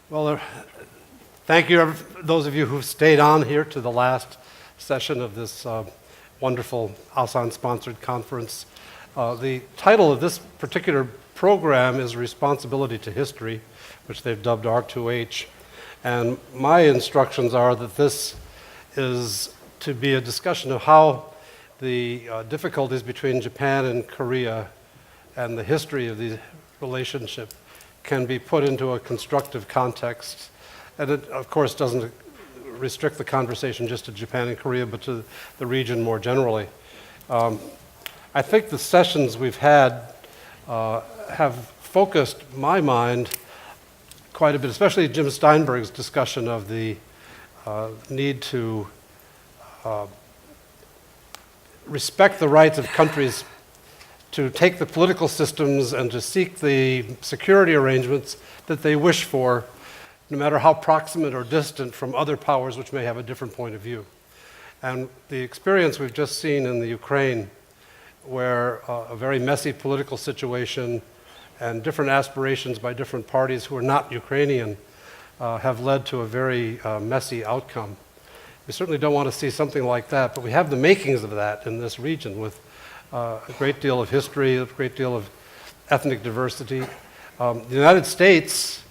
Well, thank you, those of you who stayed on here to the last session of this wonderful Asan-sponsored conference. The title of this particular program is Responsibility to History, which they've dubbed R2H. And my instructions are that this is to be a discussion of how the difficulties between Japan and Korea and the history of the relationship can be put into a constructive context. And it, of course, doesn't restrict the conversation just to Japan and Korea, but to the region more generally. I think the sessions we've had have focused my mind quite a bit, especially Jim Steinberg's discussion of the need to respect the rights of countries to take the political systems and to seek the security arrangements that they wish for, no matter how proximate or distant from other powers which may have a different point of view. And the experience we've just seen in the Ukraine, where a very messy political situation and different aspirations by different parties who are not Ukrainian have led to a very messy outcome. We certainly don't want to see something like that, but we have the makings of that in this region with a great deal of history, a great deal of ethnic diversity. The United States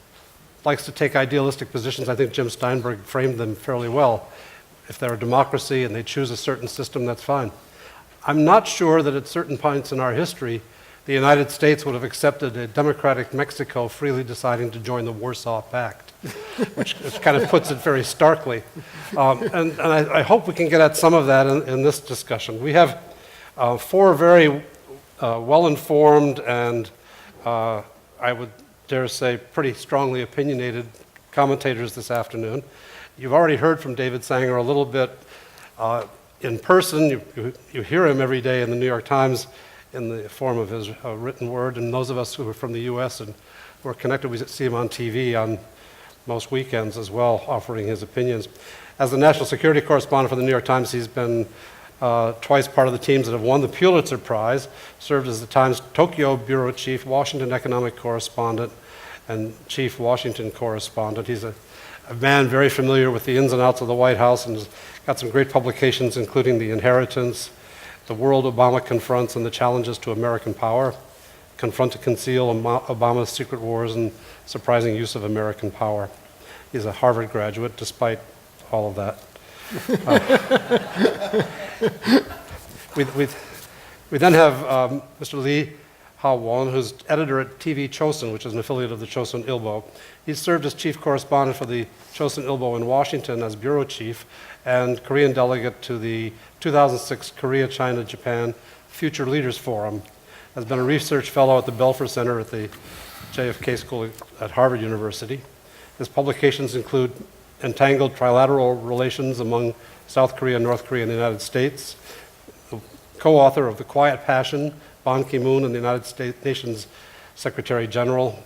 likes to take idealistic positions. I think Jim Steinberg framed them fairly well. If they're a democracy and they choose a certain system, that's fine. I'm not sure that at certain points in our history, the United States would have accepted a democratic Mexico freely deciding to join the Warsaw Pact, which kind of puts it very starkly. And I hope we can get at some of that in this discussion. We have four very well-informed and I would dare say pretty strongly opinionated commentators this afternoon. You've already heard from David Sanger a little bit in person. You hear him every day in the New York Times in the form of his written word, and those of us who are from the US and who are connected, we see him on TV on most weekends as well, offering his opinions. As the national security correspondent for the New York Times, he's been twice part of the teams that have won the Pulitzer Prize, served as the Times Tokyo Bureau Chief, Washington Economic Correspondent, and Chief Washington Correspondent. He's a man very familiar with the ins and outs of the White House and has got some great publications, including The Inheritance, The World Obama Confronts, and The Challenges to American Power, Confront to Conceal Obama's Secret Wars and Surprising Use of American Power. He's a Harvard graduate, despite all of that. We then have Mr. Lee Hawon, who's editor at TV Chosun, which is an affiliate of the Chosun Ilbo. He's served as chief correspondent for the Chosun Ilbo in Washington as bureau chief and Korean delegate to the 2006 Korea, China, Japan Future Leaders Forum. Has been a research fellow at the Belfer Center at the JFK School at Harvard University. His publications include Entangled Trilateral Relations Among South Korea, North Korea, and the United States, the co-author of The Quiet Passion, Ban Ki-moon and the United Nations Secretary General,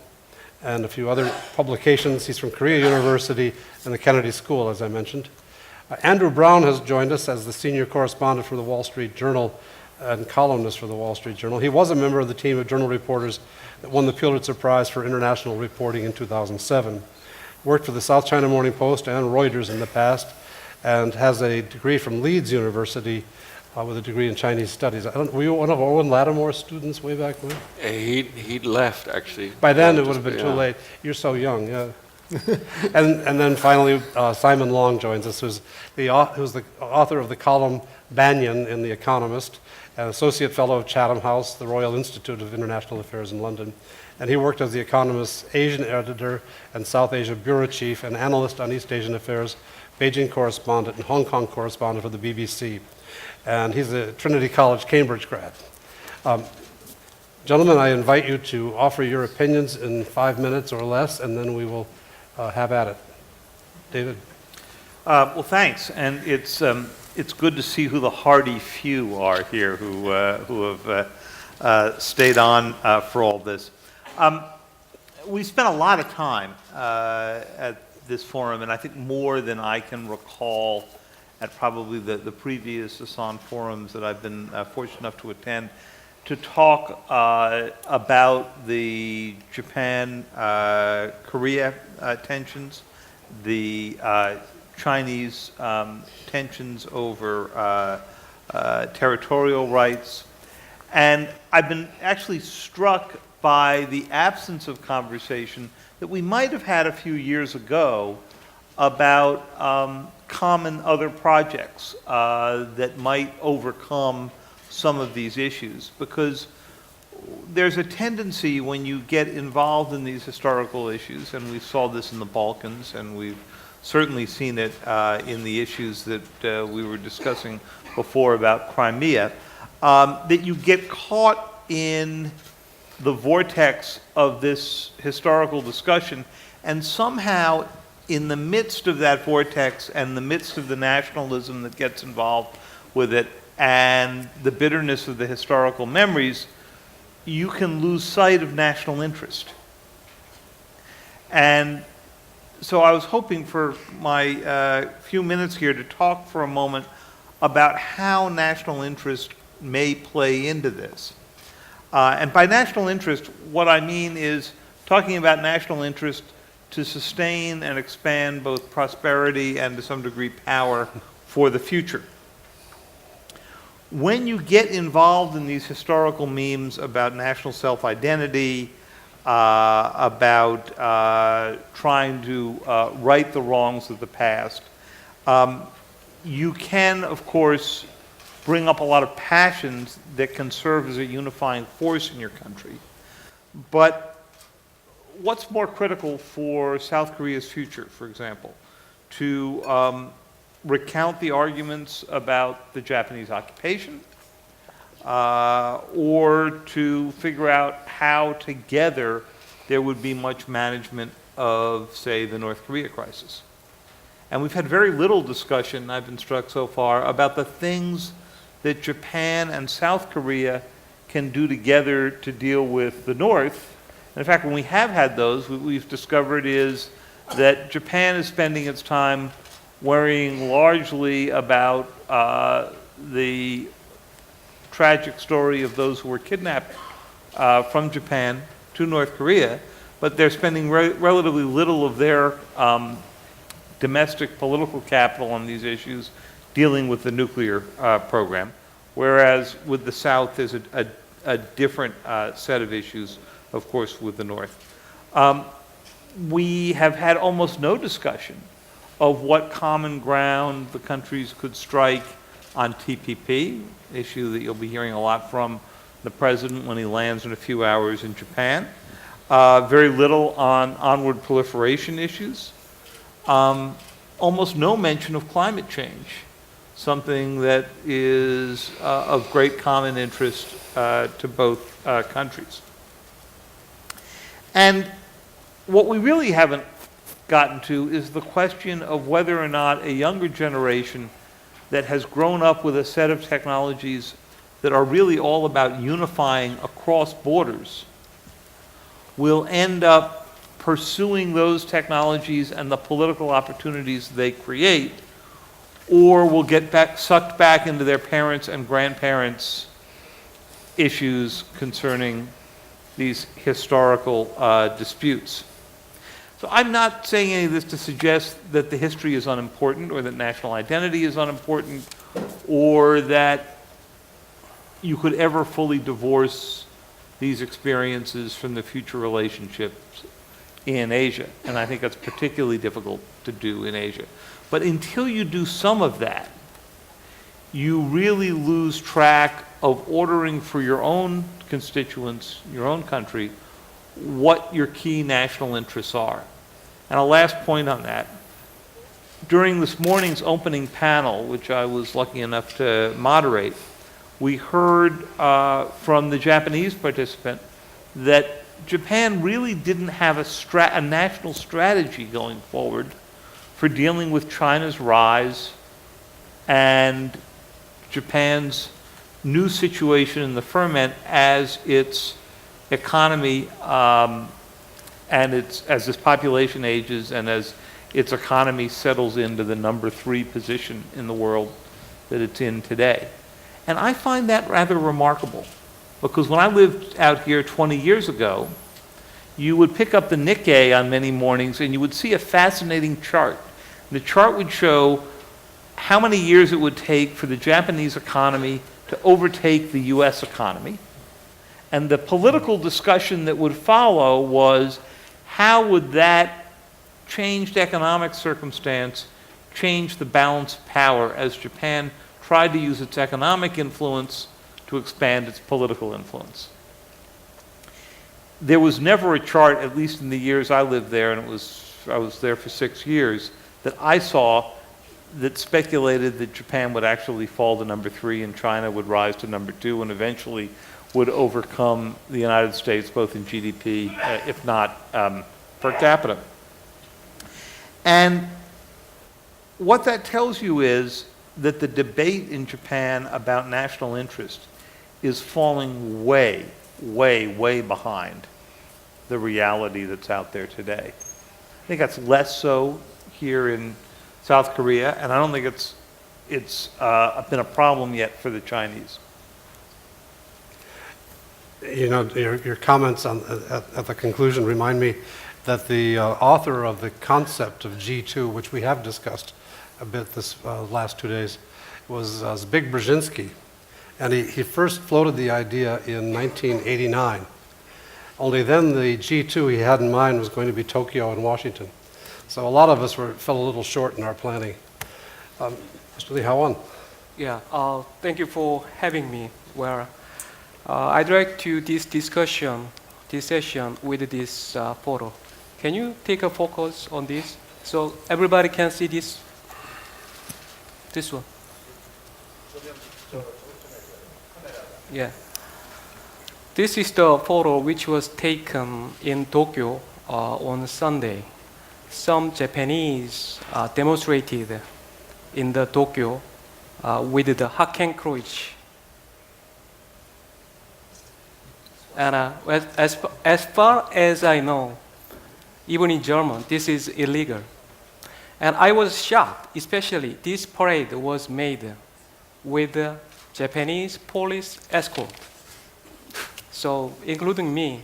and a few other publications. He's from Korea University and the Kennedy School, as I mentioned. Andrew Browne has joined us as the senior correspondent for the Wall Street Journal and columnist for the Wall Street Journal. He was a member of the team of journal reporters that won the Pulitzer Prize for International Reporting in 2007. Worked for the South China Morning Post and Reuters in the past, and has a degree from Leeds University with a degree in Chinese studies. Were you one of Owen Lattimore's students way back when? He'd left, actually. By then it would have been too late. You're so young, yeah. and then finally, Simon Long joins us, who's the author of the column Banyan in The Economist, an associate fellow of Chatham House, the Royal Institute of International Affairs in London. And he worked as The Economist's Asian editor and South Asia bureau chief and analyst on East Asian affairs, Beijing correspondent and Hong Kong correspondent for the BBC. And he's a Trinity College, Cambridge grad. Gentlemen, I invite you to offer your opinions in 5 minutes or less, and then we will have at it. David? Well, thanks. And it's good to see who the hardy few are here who have stayed on for all this. We spent a lot of time at this forum, and I think more than I can recall at probably the previous Asan forums that I've been fortunate enough to attend, to talk about the Japan-Korea tensions, the Chinese tensions over territorial rights. And I've been actually struck by the absence of conversation that we might have had a few years ago about common other projects that might overcome some of these issues. Because there's a tendency when you get involved in these historical issues, and we saw this in the Balkans, and we've certainly seen it in the issues that we were discussing before about Crimea, that you get caught in the vortex of this historical discussion, and somehow in the midst of that vortex and the midst of the nationalism that gets involved with it and the bitterness of the historical memories, you can lose sight of national interest. And so I was hoping for my few minutes here to talk for a moment about how national interest may play into this. And by national interest, what I mean is talking about national interest to sustain and expand both prosperity and, to some degree, power for the future. When you get involved in these historical memes about national self-identity, about trying to right the wrongs of the past, you can, of course, bring up a lot of passions that can serve as a unifying force in your country. But what's more critical for South Korea's future, for example? To recount the arguments about the Japanese occupation, or to figure out how together there would be much management of, say, the North Korea crisis. And we've had very little discussion, I've been struck so far, about the things that Japan and South Korea can do together to deal with the North. And in fact, when we have had those, what we've discovered is that Japan is spending its time worrying largely about the tragic story of those who were kidnapped from Japan to North Korea, but they're spending relatively little of their domestic political capital on these issues dealing with the nuclear program, whereas with the South there's a different set of issues, of course, with the North. We have had almost no discussion of what common ground the countries could strike on TPP, issue that you'll be hearing a lot from the president when he lands in a few hours in Japan. Very little on onward proliferation issues. Almost no mention of climate change, something that is of great common interest to both countries. And what we really haven't gotten to is the question of whether or not a younger generation that has grown up with a set of technologies that are really all about unifying across borders will end up pursuing those technologies and the political opportunities they create, or will get sucked back into their parents' and grandparents' issues concerning these historical disputes. So I'm not saying any of this to suggest that the history is unimportant or that national identity is unimportant or that you could ever fully divorce these experiences from the future relationships in Asia. And I think that's particularly difficult to do in Asia. But until you do some of that, you really lose track of ordering for your own constituents, your own country, what your key national interests are. And a last point on that. During this morning's opening panel, which I was lucky enough to moderate, we heard from the Japanese participant that Japan really didn't have a national strategy going forward for dealing with China's rise and Japan's new situation in the ferment as its economy and as its population ages and as its economy settles into the number 3 position in the world that it's in today. And I find that rather remarkable. Because when I lived out here 20 years ago, you would pick up the Nikkei on many mornings and you would see a fascinating chart. The chart would show how many years it would take for the Japanese economy to overtake the US economy. And the political discussion that would follow was how would that changed economic circumstance change the balance of power as Japan tried to use its economic influence to expand its political influence. There was never a chart, at least in the years I lived there, and I was there for 6 years, that I saw that speculated that Japan would actually fall to number 3 and China would rise to number 2 and eventually would overcome the United States both in GDP, if not per capita. And what that tells you is that the debate in Japan about national interest is falling way, way, way behind the reality that's out there today. I think that's less so here in South Korea, and I don't think it's been a problem yet for the Chinese. You know, your comments at the conclusion remind me that the author of the concept of G2, which we have discussed a bit this last 2 days, was Zbig Brzezinski. And he first floated the idea in 1989. Only then the G2 he had in mind was going to be Tokyo and Washington. So a lot of us fell a little short in our planning. Mr. Lee, Hawon. Yeah, thank you for having me. Well, I'd like to this session with this photo. Can you take a focus on this so everybody can see this one? Yeah. This is the photo which was taken in Tokyo on Sunday. Some Japanese demonstrated in the Tokyo with the Hakenkreuz. And as far as I know, even in German, this is illegal. And I was shocked, especially this parade was made with Japanese police escort. So, including me,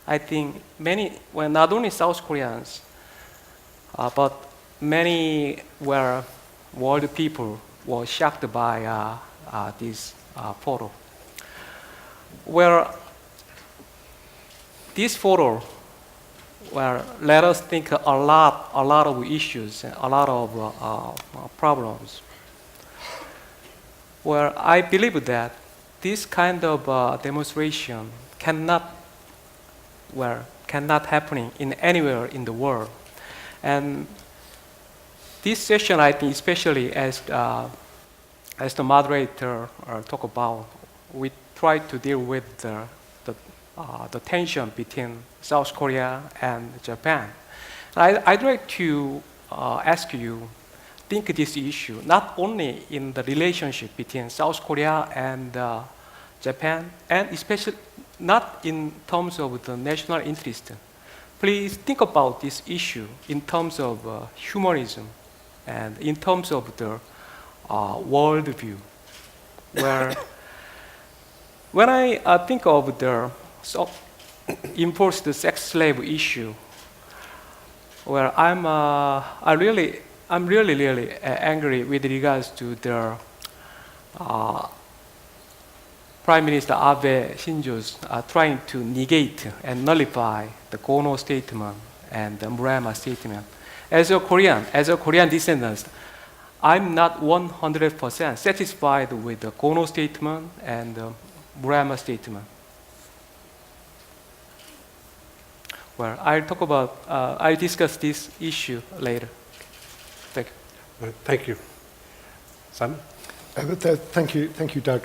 I think many, well, not only South Koreans, but many world people were shocked by this photo. Where this photo, let us think a lot of issues, a lot of problems. Where I believe that this kind of demonstration cannot happening in anywhere in the world. And this session, I think, especially as the moderator talked about, we try to deal with the tension between South Korea and Japan. I'd like to ask you, think this issue not only in the relationship between South Korea and Japan, and especially not in terms of the national interest. Please think about this issue in terms of humanism and in terms of the world view. Where when I think of the enforced sex slave issue, where I'm really angry with regards to the Prime Minister Abe Shinzo's trying to negate and nullify the Kono statement and the Murayama statement. As a Korean descendant, I'm not 100% satisfied with the Kono statement and the Murayama statement. Well, I'll discuss this issue later. Thank you. Thank you. Simon? Thank you, Doug.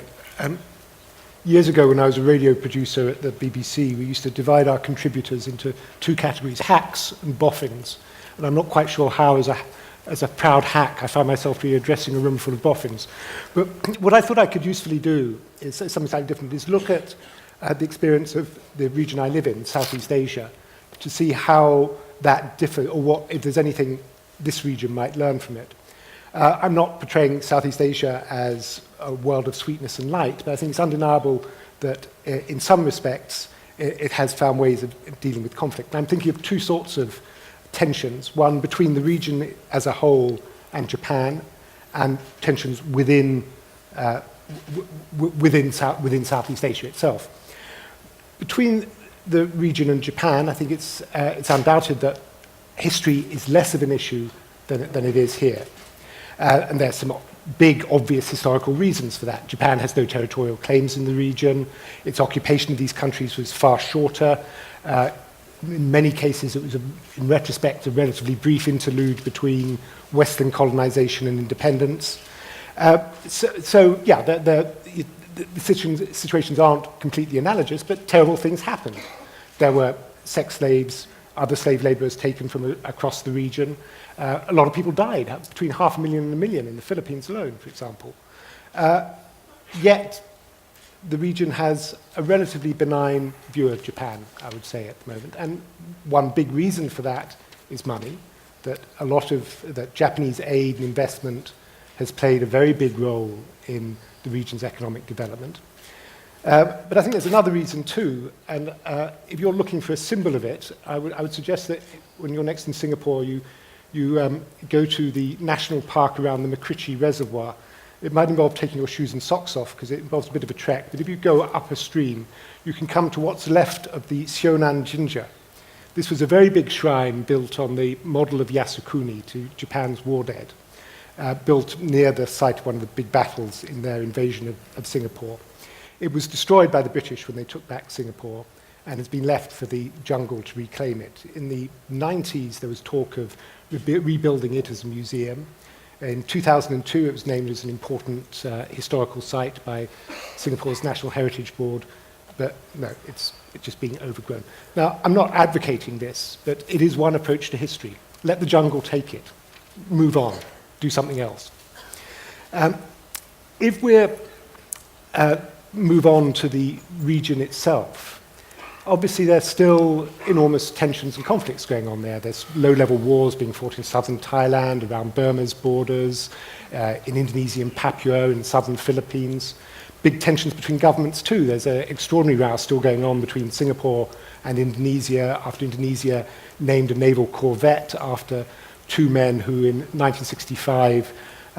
Years ago, when I was a radio producer at the BBC, we used to divide our contributors into 2 categories, hacks and boffins. And I'm not quite sure how, as a proud hack, I found myself really addressing a room full of boffins. But what I thought I could usefully do is something slightly different, is look at the experience of the region I live in, Southeast Asia, to see how that differs, or if there's anything this region might learn from it. I'm not portraying Southeast Asia as a world of sweetness and light, but I think it's undeniable that in some respects it has found ways of dealing with conflict. And I'm thinking of two sorts of tensions, one between the region as a whole and Japan, and tensions within Southeast Asia itself. Between the region and Japan, I think it's undoubted that history is less of an issue than it is here. And there's some big, obvious historical reasons for that. Japan has no territorial claims in the region. Its occupation of these countries was far shorter. In many cases, it was, in retrospect, a relatively brief interlude between Western colonization and independence. The situations aren't completely analogous, but terrible things happened. There were sex slaves, other slave laborers taken from across the region. A lot of people died, between 500,000 and 1 million in the Philippines alone, for example. Yet, the region has a relatively benign view of Japan, I would say, at the moment. And one big reason for that is money, that that Japanese aid and investment has played a very big role in the region's economic development. But I think there's another reason too, and if you're looking for a symbol of it, I would suggest that when you're next in Singapore, you go to the national park around the Makrichi Reservoir. It might involve taking your shoes and socks off because it involves a bit of a trek, but if you go up a stream, you can come to what's left of the Sionan Jinja. This was a very big shrine built on the model of Yasukuni to Japan's war dead, built near the site of one of the big battles in their invasion of Singapore. It was destroyed by the British when they took back Singapore and has been left for the jungle to reclaim it. In the 90s, there was talk of rebuilding it as a museum. In 2002, it was named as an important historical site by Singapore's National Heritage Board, but no, it's just being overgrown. Now, I'm not advocating this, but it is one approach to history. Let the jungle take it. Move on. Do something else. If we move on to the region itself, obviously there's still enormous tensions and conflicts going on there. There's low-level wars being fought in southern Thailand, around Burma's borders, in Indonesia and Papua, in southern Philippines. Big tensions between governments too. There's an extraordinary row still going on between Singapore and Indonesia after Indonesia named a naval corvette after two men who in 1965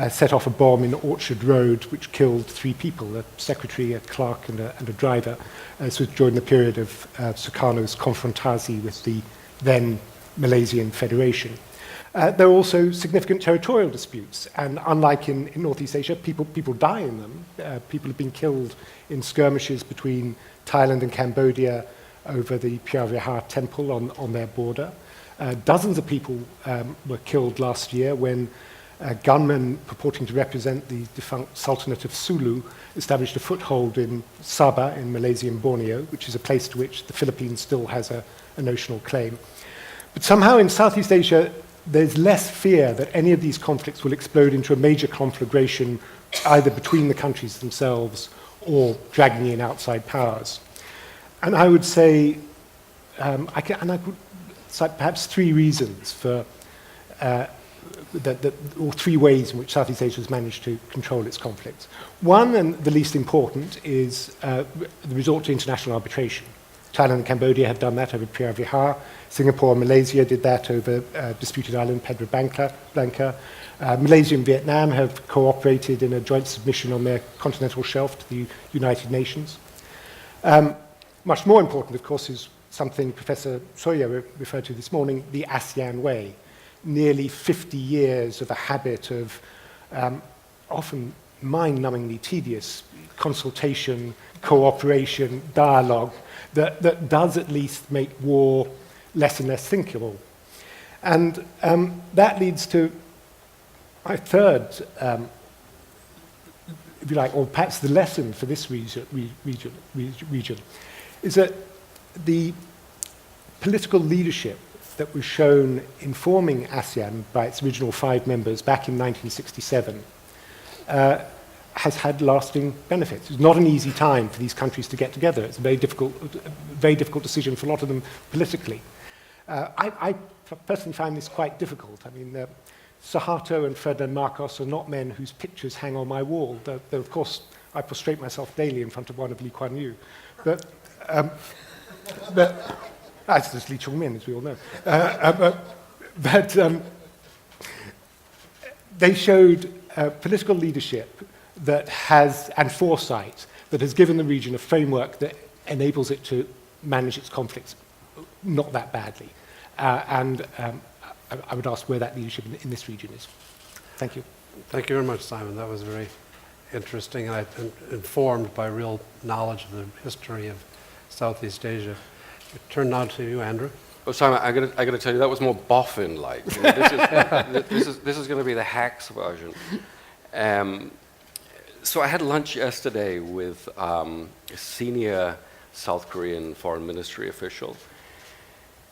set off a bomb in Orchard Road which killed 3 people, a secretary, a clerk and a driver. This was during the period of Sukarno's confrontasi with the then Malaysian Federation. There are also significant territorial disputes, and unlike in Northeast Asia, people die in them. People have been killed in skirmishes between Thailand and Cambodia over the Phra Vihear temple on their border. Dozens of people were killed last year when gunmen purporting to represent the defunct Sultanate of Sulu established a foothold in Sabah in Malaysian Borneo, which is a place to which the Philippines still has a notional claim. But somehow in Southeast Asia, there's less fear that any of these conflicts will explode into a major conflagration either between the countries themselves or dragging in outside powers. And I would say, I could cite perhaps 3 reasons for or 3 ways in which Southeast Asia has managed to control its conflicts. One, and the least important, is the resort to international arbitration. Thailand and Cambodia have done that over Phra Vihear. Singapore and Malaysia did that over disputed island Pedra Blanca. Malaysia and Vietnam have cooperated in a joint submission on their continental shelf to the United Nations. Much more important, of course, is something Professor Soya referred to this morning, the ASEAN way. Nearly 50 years of a habit of often mind-numbingly tedious consultation, cooperation, dialogue that does at least make war less and less thinkable. And that leads to my third, if you like, or perhaps the lesson for this region, is that the political leadership that was shown in forming ASEAN by its original 5 members back in 1967 has had lasting benefits. It's not an easy time for these countries to get together. It's a very difficult decision for a lot of them politically. I personally find this quite difficult. I mean, Suharto and Ferdinand Marcos are not men whose pictures hang on my wall. They're of course I prostrate myself daily in front of one of Lee Kuan Yew. But that's just Lee Chong-min, as we all know. They showed political leadership that has, and foresight, that has given the region a framework that enables it to manage its conflicts not that badly. I would ask where that leadership in this region is. Thank you. Thank you very much, Simon. That was very interesting and informed by real knowledge of the history of Southeast Asia. Turn now to you, Andrew. Well, Simon, I got to tell you, that was more boffin-like. You know, this is going to be the hacks version. So I had lunch yesterday with a senior South Korean foreign ministry official,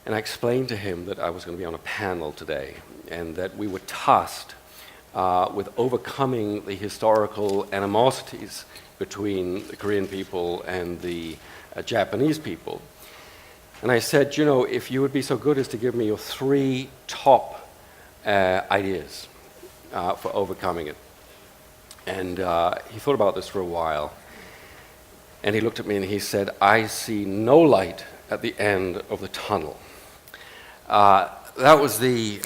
and I explained to him that I was going to be on a panel today, and that we were tasked with overcoming the historical animosities between the Korean people and the Japanese people. And I said, you know, if you would be so good as to give me your 3 top ideas for overcoming it. And he thought about this for a while, and he looked at me and he said, I see no light at the end of the tunnel. That was the,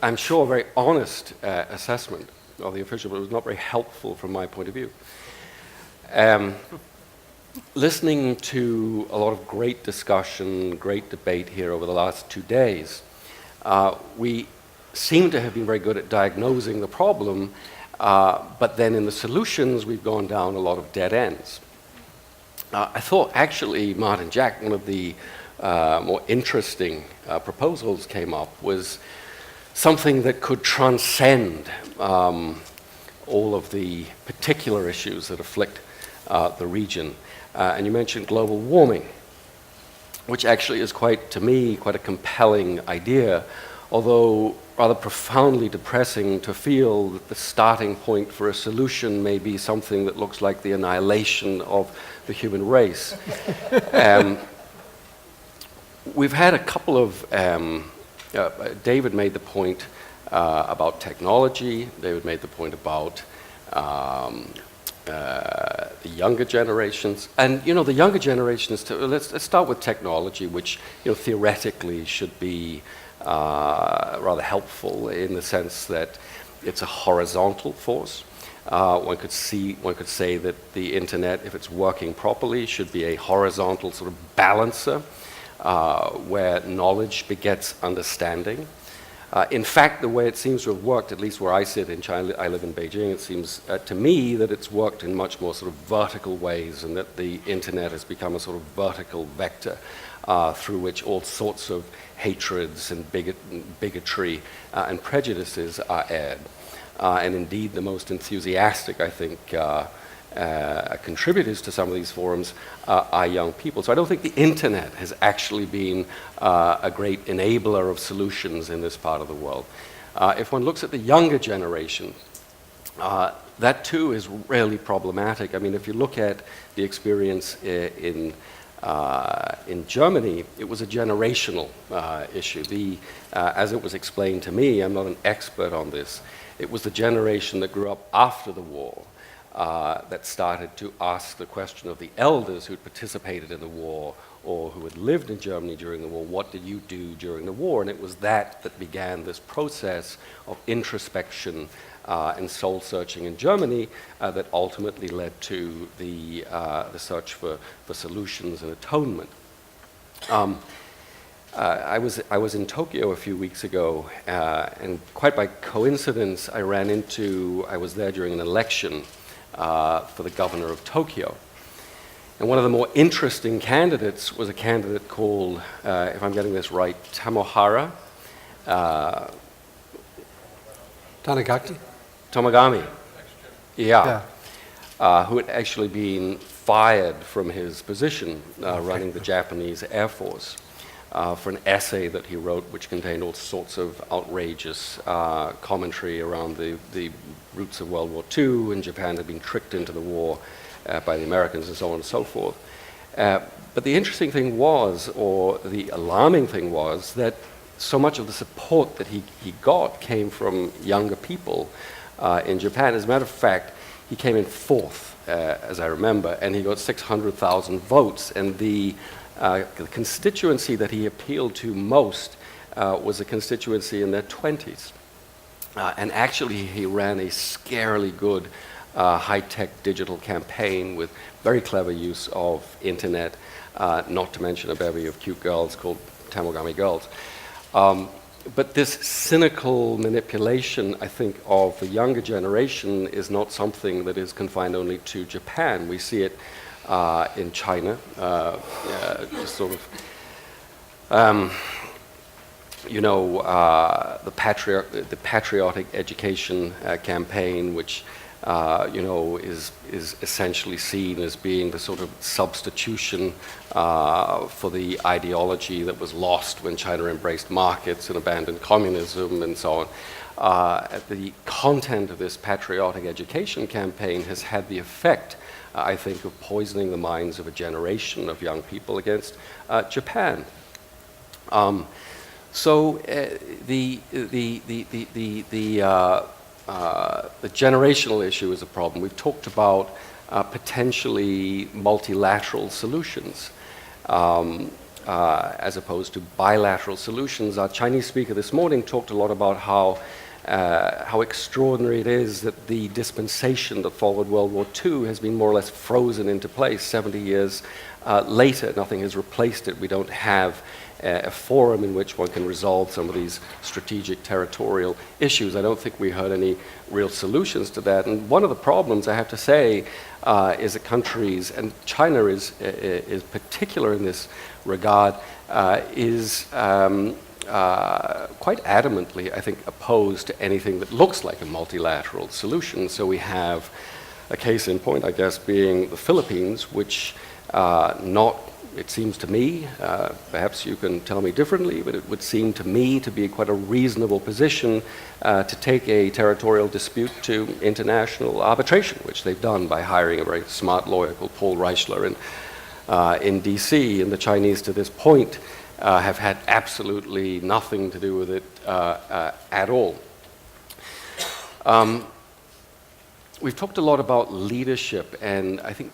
I'm sure, very honest assessment of the official, but it was not very helpful from my point of view. Listening to a lot of great discussion, great debate here over the last 2 days, we seem to have been very good at diagnosing the problem, but then in the solutions we've gone down a lot of dead ends. I thought actually, Martin Jack, one of the more interesting proposals came up was something that could transcend all of the particular issues that afflict the region. And you mentioned global warming, which actually is to me, quite a compelling idea, although rather profoundly depressing to feel that the starting point for a solution may be something that looks like the annihilation of the human race. We've had a couple of, David made the point about technology, David made the point about the younger generations, and you know, the younger generations. Let's start with technology, which theoretically should be rather helpful in the sense that it's a horizontal force. One could say that the internet, if it's working properly, should be a horizontal sort of balancer where knowledge begets understanding. In fact, the way it seems to have worked, at least where I sit in China, I live in Beijing, it seems to me that it's worked in much more sort of vertical ways, and that the internet has become a sort of vertical vector through which all sorts of hatreds and bigotry and prejudices are aired. And indeed, the most enthusiastic, I think, contributors to some of these forums are young people. So I don't think the internet has actually been a great enabler of solutions in this part of the world. If one looks at the younger generation, that too is really problematic. I mean, if you look at the experience in Germany, it was a generational issue. As it was explained to me, I'm not an expert on this, it was the generation that grew up after the war that started to ask the question of the elders who'd participated in the war or who had lived in Germany during the war, what did you do during the war? And it was that began this process of introspection and soul-searching in Germany that ultimately led to the search for solutions and atonement. I was in Tokyo a few weeks ago, and quite by coincidence, I was there during an election for the governor of Tokyo. And one of the more interesting candidates was a candidate called, if I'm getting this right, Tomagami. Yeah. Who had actually been fired from his position running the Japanese Air Force for an essay that he wrote, which contained all sorts of outrageous commentary around the roots of World War II, and Japan had been tricked into the war by the Americans, and so on and so forth. But the interesting thing was, or the alarming thing was, that so much of the support that he got came from younger people in Japan. As a matter of fact, he came in fourth, as I remember, and he got 600,000 votes. And the constituency that he appealed to most was a constituency in their 20s. And actually, he ran a scarily good high-tech digital campaign with very clever use of internet, not to mention a bevy of cute girls called Tamogami girls. But this cynical manipulation, I think, of the younger generation is not something that is confined only to Japan. We see it in China, just sort of, the patriotic education campaign, which is essentially seen as being the sort of substitution for the ideology that was lost when China embraced markets and abandoned communism and so on. The content of this patriotic education campaign has had the effect, I think, of poisoning the minds of a generation of young people against Japan. So the generational issue is a problem. We've talked about potentially multilateral solutions as opposed to bilateral solutions. Our Chinese speaker this morning talked a lot about how extraordinary it is that the dispensation that followed World War II has been more or less frozen into place 70 years later. Nothing has replaced it. We don't have a forum in which one can resolve some of these strategic territorial issues. I don't think we heard any real solutions to that. And one of the problems, I have to say, is that countries, and China is particular in this regard, is quite adamantly, I think, opposed to anything that looks like a multilateral solution. So we have a case in point, I guess, being the Philippines, which it seems to me, perhaps you can tell me differently, but it would seem to me to be quite a reasonable position to take a territorial dispute to international arbitration, which they've done by hiring a very smart lawyer called Paul Reichler in D.C. And the Chinese, to this point, have had absolutely nothing to do with it at all. We've talked a lot about leadership, and I think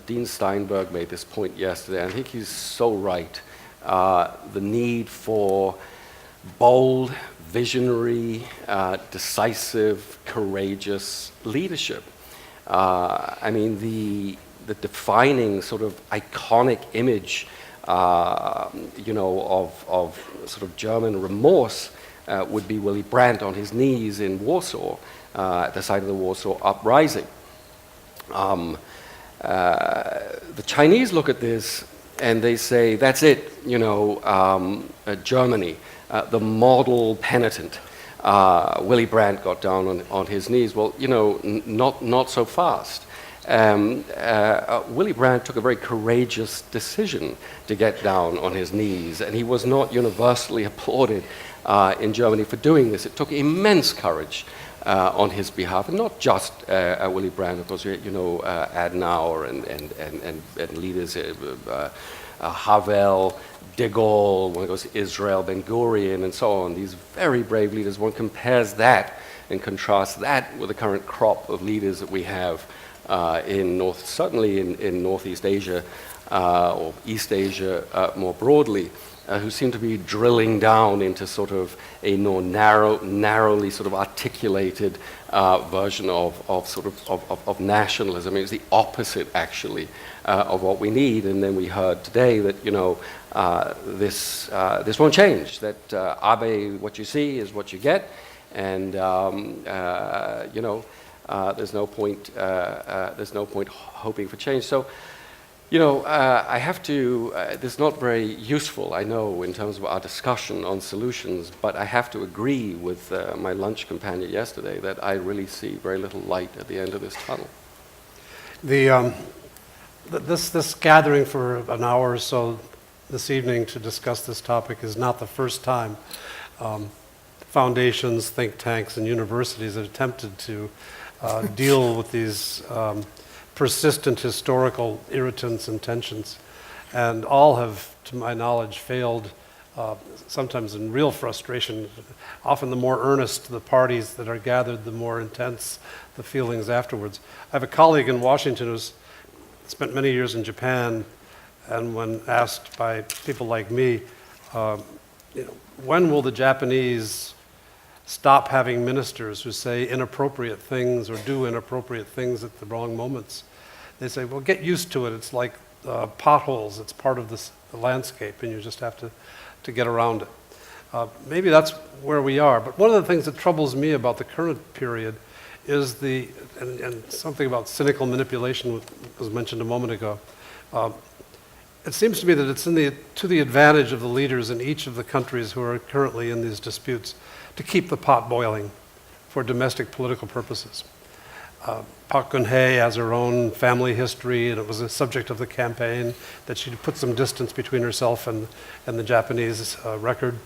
Dean Steinberg made this point yesterday, and I think he's so right. The need for bold, visionary, decisive, courageous leadership. I mean, the defining sort of iconic image, of sort of German remorse would be Willy Brandt on his knees in Warsaw. At the site of the Warsaw Uprising. The Chinese look at this and they say, that's it, Germany, the model penitent. Willy Brandt got down on his knees. Well, not so fast. Willy Brandt took a very courageous decision to get down on his knees, and he was not universally applauded in Germany for doing this. It took immense courage on his behalf, and not just Willy Brandt, of course, Adenauer and leaders, Havel, de Gaulle, one goes to Israel, Ben-Gurion, and so on. These very brave leaders. One compares that and contrasts that with the current crop of leaders that we have certainly in Northeast Asia or East Asia more broadly. Who seem to be drilling down into sort of a more narrowly sort of articulated version of nationalism. I mean, it's the opposite, actually, of what we need. And then we heard today that this won't change. That Abe, what you see is what you get, and there's no point hoping for change. So. I have to, this is not very useful, I know, in terms of our discussion on solutions, but I have to agree with my lunch companion yesterday that I really see very little light at the end of this tunnel. This gathering for an hour or so this evening to discuss this topic is not the first time foundations, think tanks, and universities have attempted to deal with these persistent historical irritants and tensions, and all have, to my knowledge, failed sometimes in real frustration. Often the more earnest the parties that are gathered, the more intense the feelings afterwards. I have a colleague in Washington who's spent many years in Japan, and when asked by people like me, when will the Japanese stop having ministers who say inappropriate things or do inappropriate things at the wrong moments? They say, well, get used to it. It's like potholes. It's part of the landscape, and you just have to get around it. Maybe that's where we are. But one of the things that troubles me about the current period is and something about cynical manipulation was mentioned a moment ago. It seems to me that it's to the advantage of the leaders in each of the countries who are currently in these disputes to keep the pot boiling for domestic political purposes. Park Geun-hye has her own family history, and it was a subject of the campaign that she put some distance between herself and the Japanese record.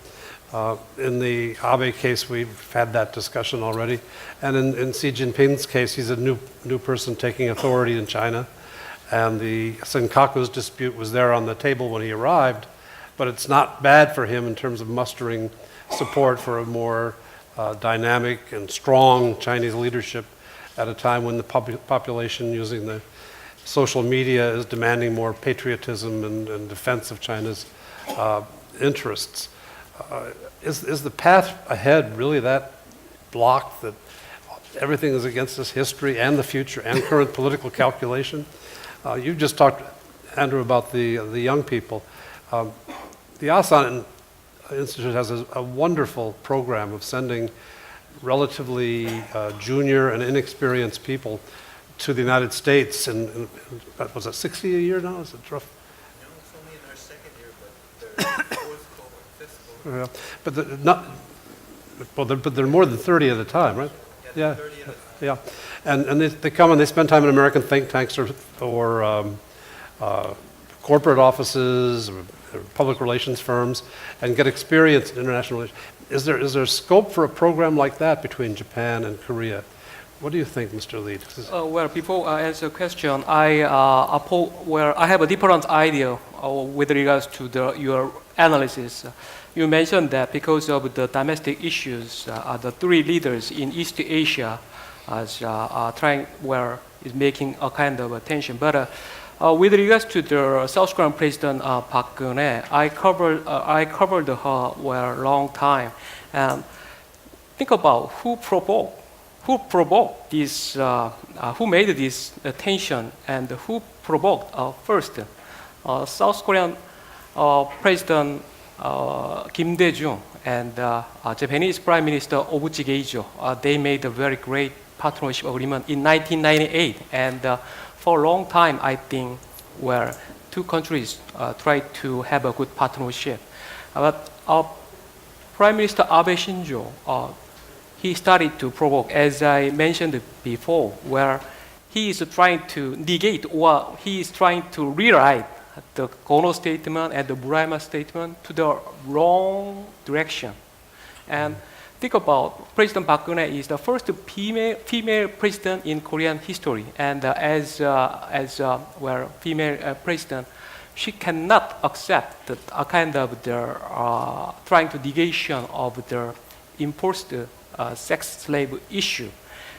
In the Abe case, we've had that discussion already. And in Xi Jinping's case, he's a new person taking authority in China. And the Senkaku's dispute was there on the table when he arrived, but it's not bad for him in terms of mustering support for a more dynamic and strong Chinese leadership at a time when the population using the social media is demanding more patriotism and defense of China's interests. Is the path ahead really that blocked that everything is against us, history and the future and current political calculation? You just talked, Andrew, about the young people. The Asan Institute has a wonderful program of sending relatively junior and inexperienced people to the United States. And was it 60 a year now? Is it rough? No, it's only in our second year, but they're fourth cohort, fifth cohort. Yeah, but they're more than 30 at a time, right? Yeah, 30 at a time. Yeah, and they come and they spend time in American think tanks or corporate offices or public relations firms and get experience in international relations. Is there scope for a program like that between Japan and Korea? What do you think, Mr. Lee? Well, before I answer the question, I have a different idea with regards to your analysis. You mentioned that because of the domestic issues, the three leaders in East Asia is making a kind of attention. But with regards to the South Korean President Park Geun-hye, I covered her for a long time, and think about who provoked this, who made this tension, and who provoked first. South Korean President Kim Dae-jung and Japanese Prime Minister Obuchi Geijo, they made a very great partnership agreement in 1998, and for a long time, I think, where two countries tried to have a good partnership. But Prime Minister Abe Shinzo, he started to provoke, as I mentioned before, where he is trying to negate or he is trying to rewrite the Kono statement and the Murayama statement to the wrong direction. And think about President Park Geun-hye is the first female president in Korean history, and as female president, she cannot accept a kind of trying to negation of the enforced sex slave issue.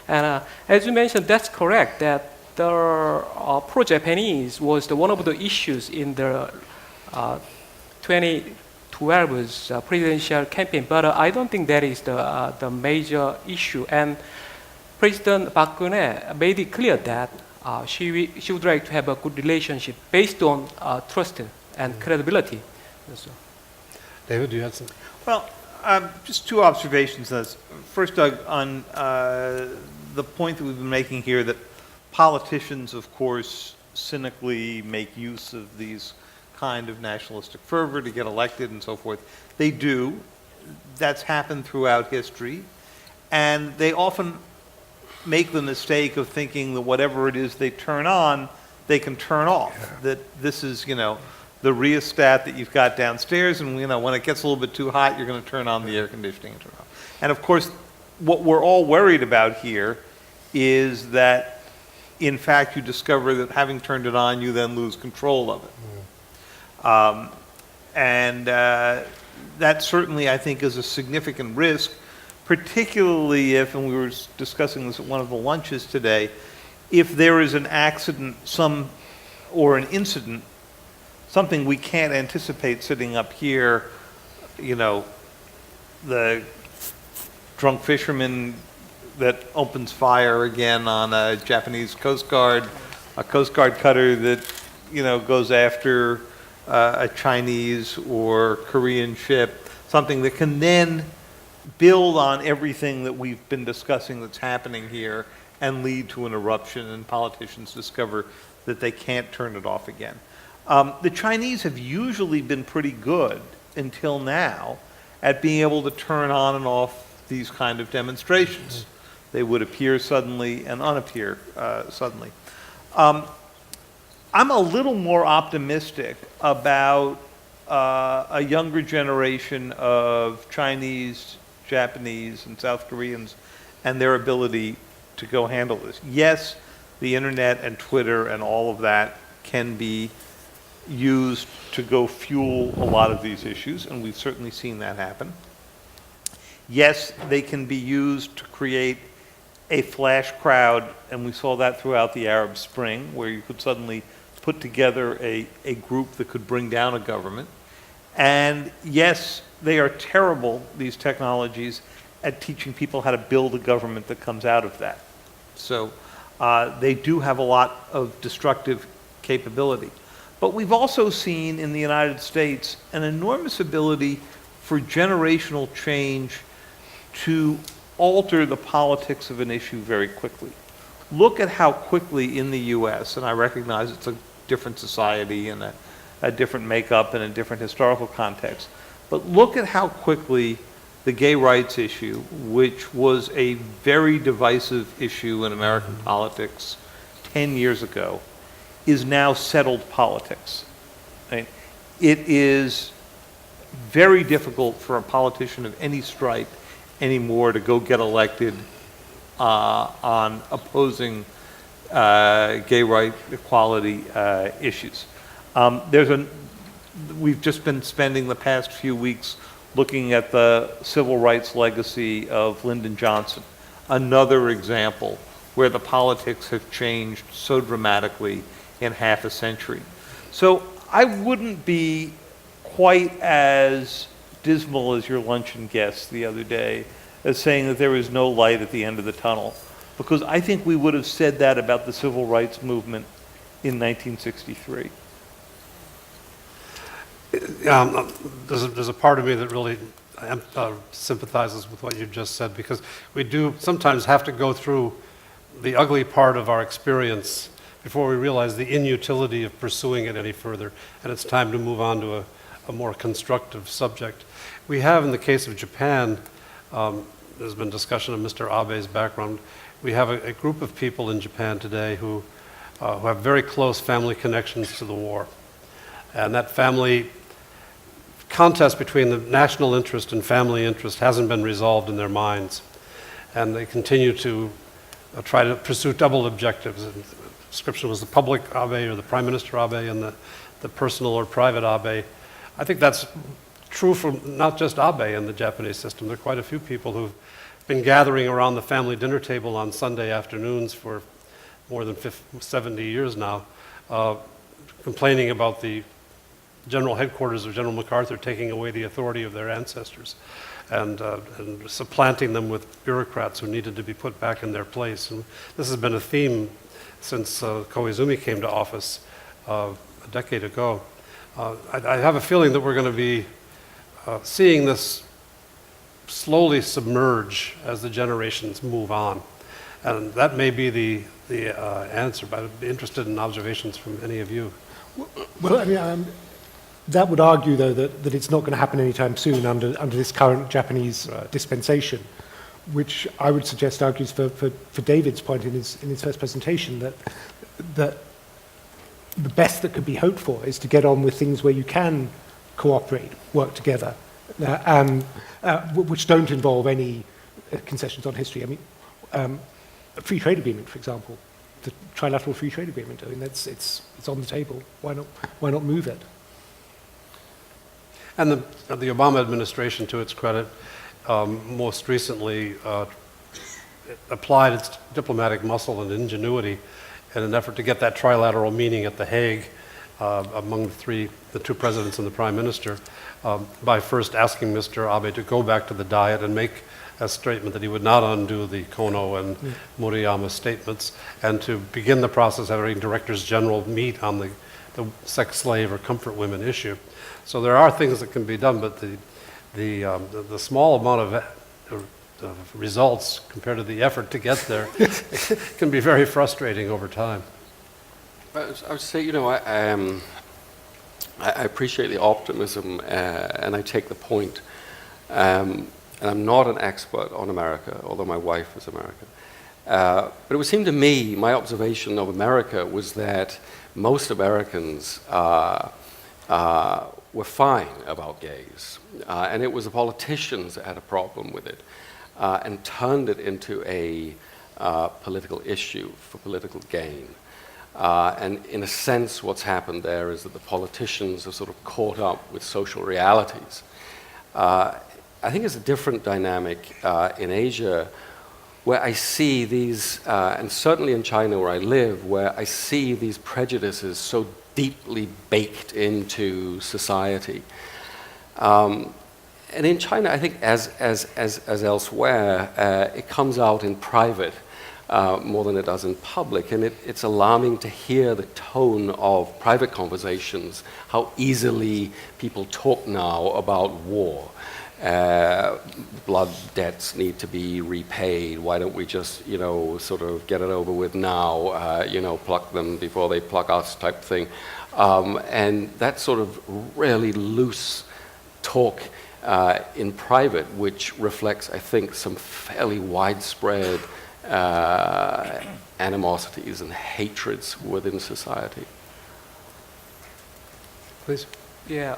And as you mentioned, that's correct, that the pro-Japanese was one of the issues in the 2012's presidential campaign, but I don't think that is the major issue. And President Park Geun-hye made it clear that she would like to have a good relationship based on trust and credibility. So. David, do you have some? Well, just two observations. First, Doug, on the point that we've been making here that politicians, of course, cynically make use of these kind of nationalistic fervor to get elected and so forth. They do. That's happened throughout history. And they often make the mistake of thinking that whatever it is they turn on, they can turn off. Yeah. That this is, the rheostat that you've got downstairs, and when it gets a little bit too hot, you're going to turn on the air conditioning and turn off. And of course, what we're all worried about here is that, in fact, you discover that having turned it on, you then lose control of it. that certainly, I think, is a significant risk, particularly if, and we were discussing this at one of the lunches today, if there is an accident, or an incident, something we can't anticipate sitting up here, the drunk fisherman that opens fire again on a Japanese Coast Guard, a Coast Guard cutter that, goes after a Chinese or Korean ship, something that can then build on everything that we've been discussing that's happening here and lead to an eruption, and politicians discover that they can't turn it off again. The Chinese have usually been pretty good until now at being able to turn on and off these kind of demonstrations. They would appear suddenly and unappear suddenly. I'm a little more optimistic about a younger generation of Chinese, Japanese, and South Koreans and their ability to go handle this. Yes, the internet and Twitter and all of that can be used to go fuel a lot of these issues, and we've certainly seen that happen. Yes, they can be used to create a flash crowd, and we saw that throughout the Arab Spring, where you could suddenly put together a group that could bring down a government. And yes, they are terrible, these technologies, at teaching people how to build a government that comes out of that. So they do have a lot of destructive capability. But we've also seen in the United States an enormous ability for generational change to alter the politics of an issue very quickly. Look at how quickly in the US, and I recognize it's a different society and a different makeup and a different historical context, but look at how quickly the gay rights issue, which was a very divisive issue in American politics 10 years ago, is now settled politics. Right? It is very difficult for a politician of any stripe anymore to go get elected on opposing gay right equality issues. We've just been spending the past few weeks looking at the civil rights legacy of Lyndon Johnson, another example where the politics have changed so dramatically in half a century. So I wouldn't be quite as dismal as your luncheon guest the other day as saying that there is no light at the end of the tunnel, because I think we would have said that about the civil rights movement in 1963. There's a part of me that really sympathizes with what you just said, because we do sometimes have to go through the ugly part of our experience before we realize the inutility of pursuing it any further, and it's time to move on to a more constructive subject. We have, in the case of Japan, there's been discussion of Mr. Abe's background. We have a group of people in Japan today who have very close family connections to the war. And that family contest between the national interest and family interest hasn't been resolved in their minds. And they continue to try to pursue double objectives. And the description was the public Abe or the Prime Minister Abe and the personal or private Abe. I think that's true for not just Abe in the Japanese system. There are quite a few people who've been gathering around the family dinner table on Sunday afternoons for more than 70 years now, complaining about the general headquarters of General MacArthur taking away the authority of their ancestors and supplanting them with bureaucrats who needed to be put back in their place. And this has been a theme since Koizumi came to office a decade ago. I have a feeling that we're going to be seeing this slowly submerge as the generations move on. And that may be the answer, but I'd be interested in observations from any of you. Well, I mean, that would argue, though, that it's not going to happen anytime soon under this current Japanese dispensation, which I would suggest argues for David's point in his first presentation, that the best that could be hoped for is to get on with things where you can cooperate, work together, which don't involve any concessions on history. I mean, a free trade agreement, for example, the trilateral free trade agreement. I mean, it's on the table. Why not move it? And the Obama administration, to its credit, most recently applied its diplomatic muscle and ingenuity in an effort to get that trilateral meeting at The Hague among the two presidents and the prime minister, by first asking Mr. Abe to go back to the Diet and make a statement that he would not undo the Kono and Murayama statements, and to begin the process of having directors general meet on the sex slave or comfort women issue. So there are things that can be done, but the small amount of results compared to the effort to get there can be very frustrating over time. I would say, you know, I appreciate the optimism, and I take the point. And I'm not an expert on America, although my wife is American. But it would seem to me, my observation of America was that most Americans were fine about gays. And it was the politicians that had a problem with it and turned it into a political issue for political gain. And in a sense, what's happened there is that the politicians have sort of caught up with social realities. I think it's a different dynamic in Asia, where I see these, and certainly in China where I live, where I see these prejudices so deeply baked into society. And in China, I think as elsewhere, it comes out in private more than it does in public. And it's alarming to hear the tone of private conversations, how easily people talk now about war. Blood debts need to be repaid. Why don't we just, you know, sort of get it over with now, you know, pluck them before they pluck us type thing. And that sort of really loose talk in private, which reflects, I think, some fairly widespread animosities and hatreds within society. Please. Yeah.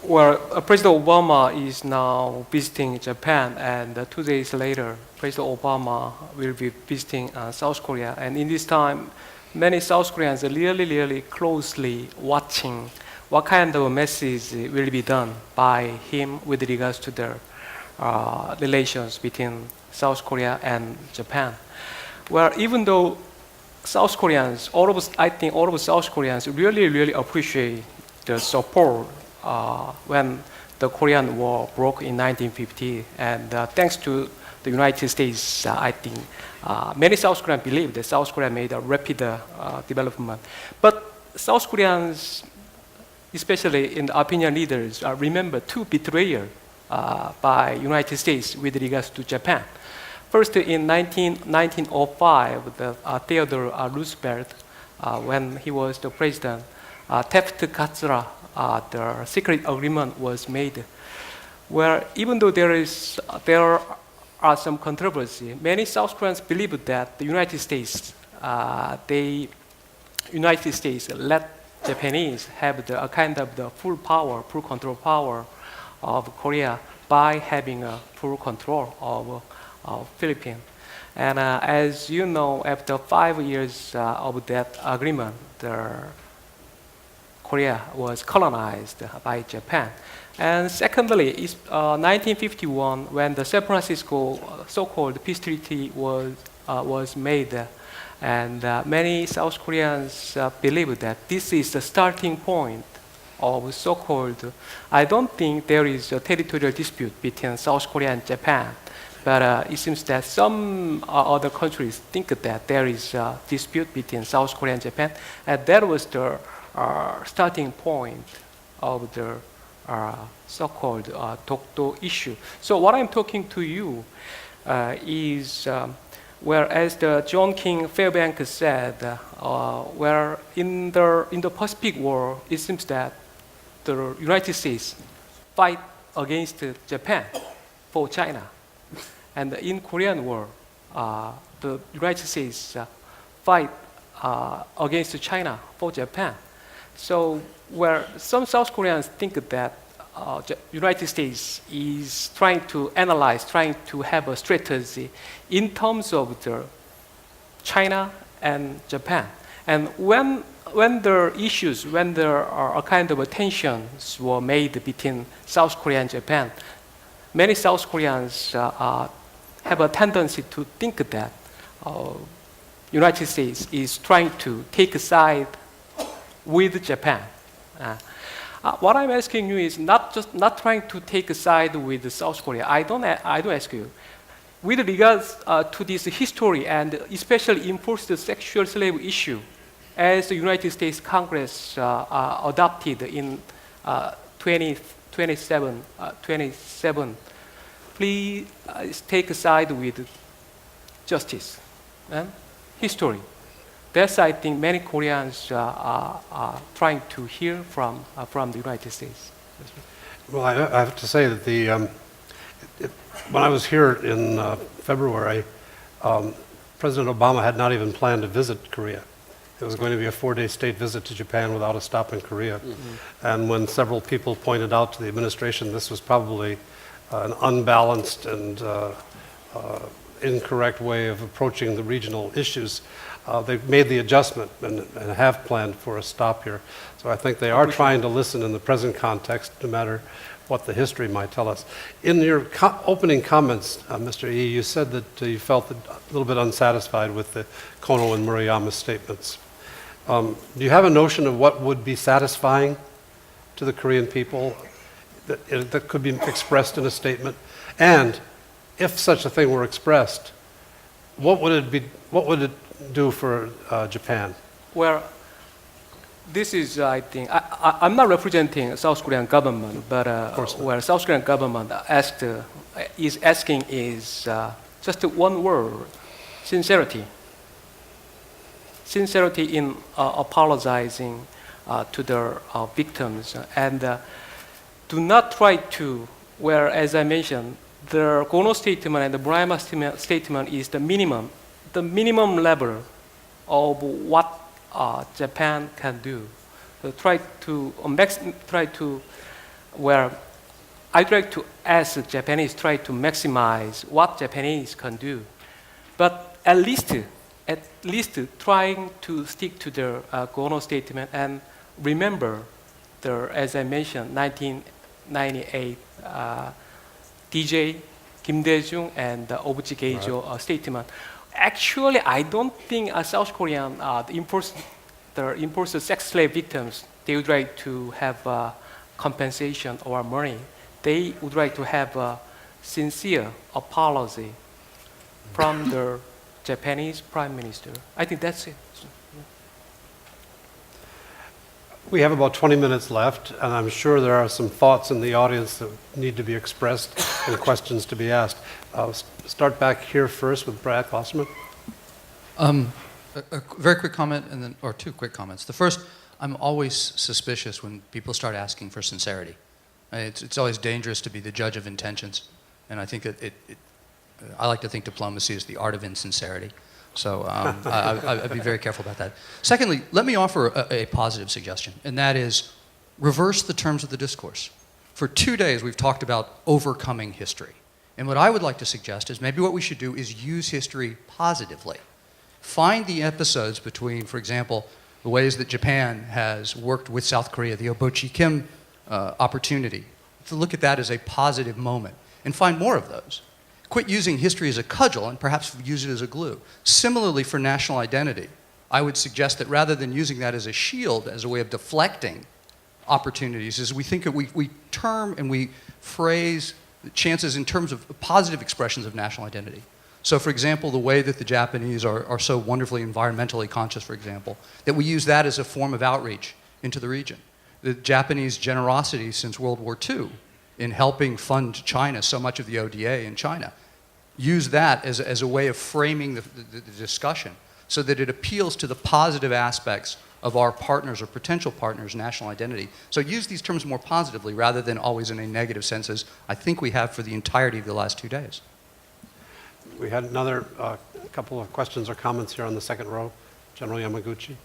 Well, President Obama is now visiting Japan, and 2 days later, President Obama will be visiting South Korea. And in this time, many South Koreans are really, really closely watching what kind of message will be done by him with regards to the relations between South Korea and Japan. Well, even though South Koreans, I think all of South Koreans really, really appreciate the support when the Korean War broke in 1950, and thanks to the United States, I think many South Koreans believe that South Korea made a rapid development. But South Koreans, especially in the opinion leaders, remember two betrayals by United States with regards to Japan. First, in 1905, Theodore Roosevelt, when he was the president, Taft-Katsura, the secret agreement was made, where even though there are some controversy, many South Koreans believe that the United States let Japanese have a kind of the full control power of Korea by having a full control of Philippines. And as you know, after 5 years of that agreement, Korea was colonized by Japan. And secondly, 1951, when the San Francisco so-called peace treaty was made, and many South Koreans believe that this is the starting point of so-called, I don't think there is a territorial dispute between South Korea and Japan, but it seems that some other countries think that there is a dispute between South Korea and Japan, and that was the starting point of the so-called Dokdo issue. So what I'm talking to you is, whereas the John King Fairbanks said, where in the Pacific War, it seems that the United States fight against Japan for China, and in Korean War, the United States fight against China for Japan. So where some South Koreans think that United States is trying to analyze, trying to have a strategy in terms of the China and Japan. And when there are a kind of tensions were made between South Korea and Japan, many South Koreans have a tendency to think that United States is trying to take a side with Japan. What I'm asking you is not trying to take a side with South Korea. I don't ask you. With regards to this history and especially enforced sexual slave issue, as the United States Congress adopted in 27, please take a side with justice and history. That's, I think, many Koreans are trying to hear from the United States. Well, I have to say that when I was here in February, President Obama had not even planned to visit Korea. It was going to be a 4-day state visit to Japan without a stop in Korea. Mm-hmm. And when several people pointed out to the administration this was probably an unbalanced and incorrect way of approaching the regional issues, they've made the adjustment and have planned for a stop here. So I think they are trying to listen in the present context, no matter what the history might tell us. In your opening comments, Mr. Yi, you said that you felt a little bit unsatisfied with the Kono and Murayama statements. Do you have a notion of what would be satisfying to the Korean people that could be expressed in a statement? And if such a thing were expressed, what would it do for Japan? Well, this is, I think, I'm not representing South Korean government, but where South Korean government is asking is just one word: sincerity. Sincerity in apologizing to their victims, and do not try to, where, as I mentioned, the Kono statement and the Murayama statement is the minimum level of what Japan can do. So I try to ask the Japanese try to maximize what Japanese can do, but at least trying to stick to the Kono statement and remember as I mentioned, 1998 DJ Kim Dae-jung and the Obuchi Geijo statement. Actually, I don't think South Korean the enforced sex slave victims, they would like to have compensation or money. They would like to have a sincere apology from the Japanese Prime Minister. I think that's it. We have about 20 minutes left, and I'm sure there are some thoughts in the audience that need to be expressed and questions to be asked. I'll start back here first with Brad Klosterman. A very quick comment, or two quick comments. The first, I'm always suspicious when people start asking for sincerity. It's always dangerous to be the judge of intentions, and I think I like to think diplomacy is the art of insincerity. So I'd be very careful about that. Secondly, let me offer a positive suggestion, and that is reverse the terms of the discourse. For 2 days, we've talked about overcoming history. And what I would like to suggest is maybe what we should do is use history positively. Find the episodes between, for example, the ways that Japan has worked with South Korea, the Obuchi Kim opportunity, to look at that as a positive moment, and find more of those. Quit using history as a cudgel and perhaps use it as a glue. Similarly, for national identity, I would suggest that rather than using that as a shield, as a way of deflecting opportunities, is we think that we term and we phrase chances in terms of positive expressions of national identity. So, for example, the way that the Japanese are so wonderfully environmentally conscious, for example, that we use that as a form of outreach into the region. The Japanese generosity since World War II in helping fund China, so much of the ODA in China, use that as a way of framing the discussion so that it appeals to the positive aspects of our partners or potential partners' national identity. So use these terms more positively rather than always in a negative sense, as I think we have for the entirety of the last 2 days. We had another couple of questions or comments here on the second row. General Yamaguchi.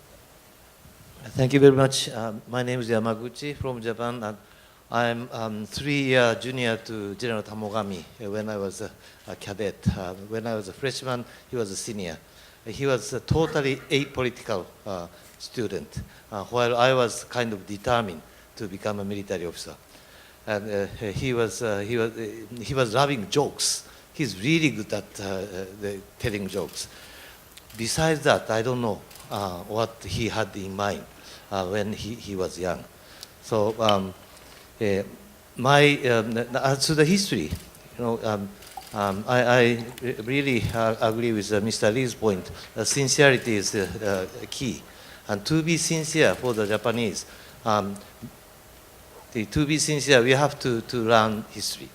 Thank you very much. My name is Yamaguchi from Japan. And I'm 3 years junior to General Tamogami when I was a cadet. When I was a freshman, he was a senior. he was a totally apolitical student, while I was kind of determined to become a military officer. And he was loving jokes. He's really good at telling jokes. Besides that, I don't know what he had in mind when he was young. So as to the history, I really agree with Mr. Lee's point. Sincerity is key. And to be sincere for the Japanese, to be sincere, we have to learn history.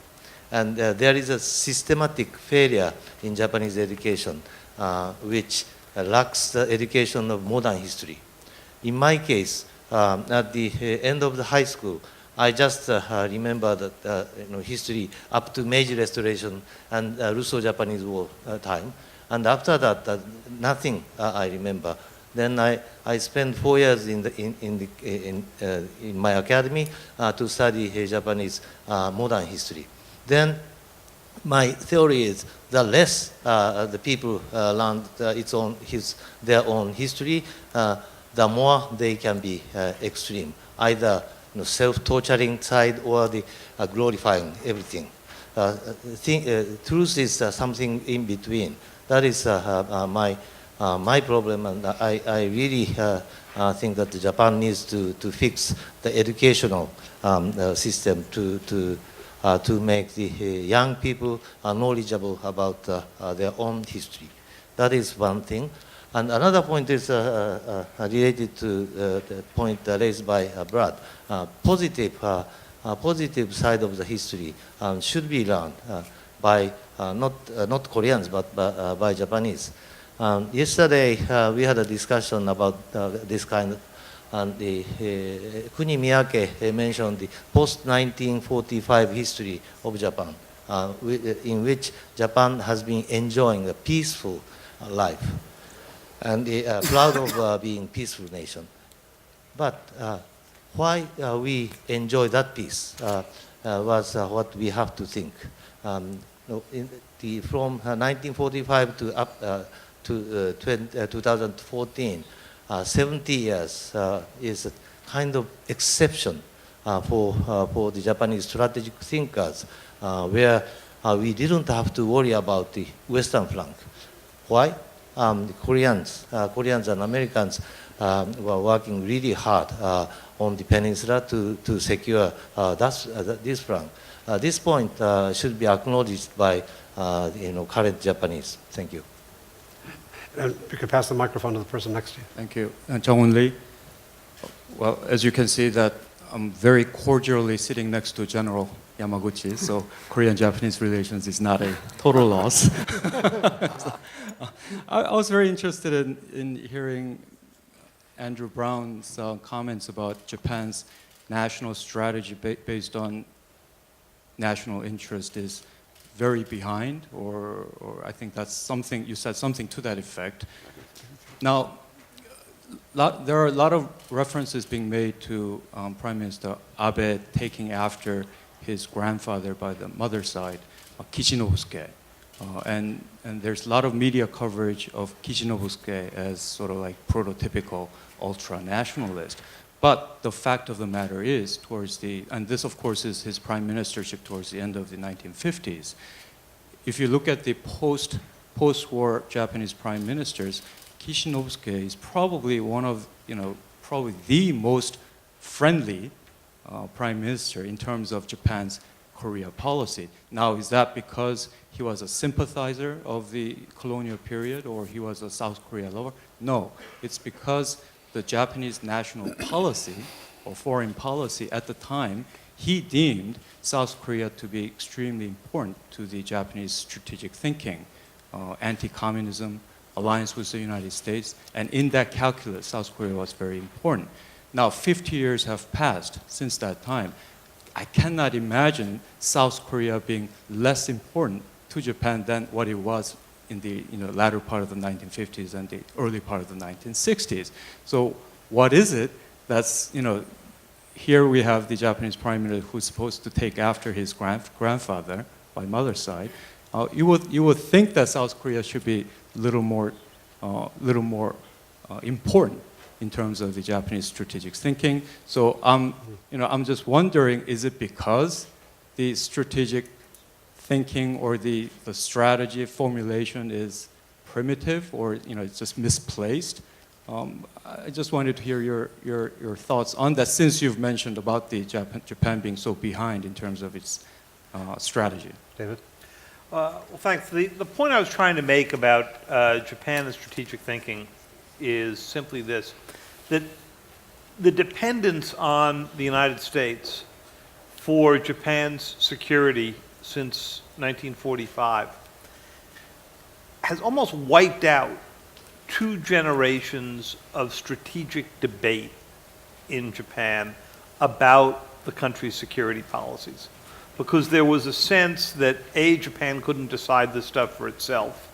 And there is a systematic failure in Japanese education, which lacks the education of modern history. In my case, at the end of the high school, I just remember that history up to Meiji Restoration and Russo-Japanese War time. And after that, nothing I remember. Then I spent 4 years in my academy to study Japanese modern history. Then my theory is the less the people learn their own history, the more they can be extreme, either self-torturing side or the glorifying everything. Truth is something in between. That is my problem, and I really think that Japan needs to fix the educational system to make the young people knowledgeable about their own history. That is one thing. And another point is related to the point raised by Brad. Positive side of the history should be learned by not Koreans but by Japanese. Yesterday we had a discussion about this kind, and Kuni Miyake mentioned the post-1945 history of Japan, in which Japan has been enjoying a peaceful life and proud of being a peaceful nation. But why we enjoy that peace was what we have to think. From 1945 to up to 2014, 70 years is a kind of exception for the Japanese strategic thinkers, where we didn't have to worry about the Western flank. Why? The Koreans and Americans were working really hard on the peninsula to secure this flank. This point should be acknowledged by current Japanese. Thank you. And you can pass the microphone to the person next to you. Thank you. Jung-Hoon Lee. Well, as you can see that I'm very cordially sitting next to General Yamaguchi, so Korean-Japanese relations is not a total loss. I was very interested in hearing Andrew Browne's comments about Japan's national strategy based on national interest is very behind, or I think that's something, you said something to that effect. Now, there are a lot of references being made to Prime Minister Abe taking after his grandfather by the mother's side, Kichinobusuke. And there's a lot of media coverage of Kichinobusuke as sort of like prototypical ultra-nationalist. But the fact of the matter is, and this of course is his prime ministership towards the end of the 1950s, if you look at the post-war Japanese prime ministers, Kichinobusuke is probably one of, probably the most friendly prime minister in terms of Japan's Korea policy. Now, is that because he was a sympathizer of the colonial period or he was a South Korea lover? No, it's because the Japanese national policy or foreign policy at the time, he deemed South Korea to be extremely important to the Japanese strategic thinking, anti-communism, alliance with the United States, and in that calculus, South Korea was very important. Now, 50 years have passed since that time. I cannot imagine South Korea being less important to Japan than what it was in the latter part of the 1950s and the early part of the 1960s. So what is it that's, here we have the Japanese prime minister who's supposed to take after his grandfather by mother's side. You would think that South Korea should be a little more little more important in terms of the Japanese strategic thinking. So I'm just wondering, is it because the strategic thinking or the strategy formulation is primitive, or it's just misplaced? I just wanted to hear your thoughts on that, since you've mentioned about the Japan being so behind in terms of its strategy. David? Well, thanks. The point I was trying to make about Japan and strategic thinking is simply this, that the dependence on the United States for Japan's security since 1945 has almost wiped out 2 generations of strategic debate in Japan about the country's security policies. Because there was a sense that A, Japan couldn't decide this stuff for itself,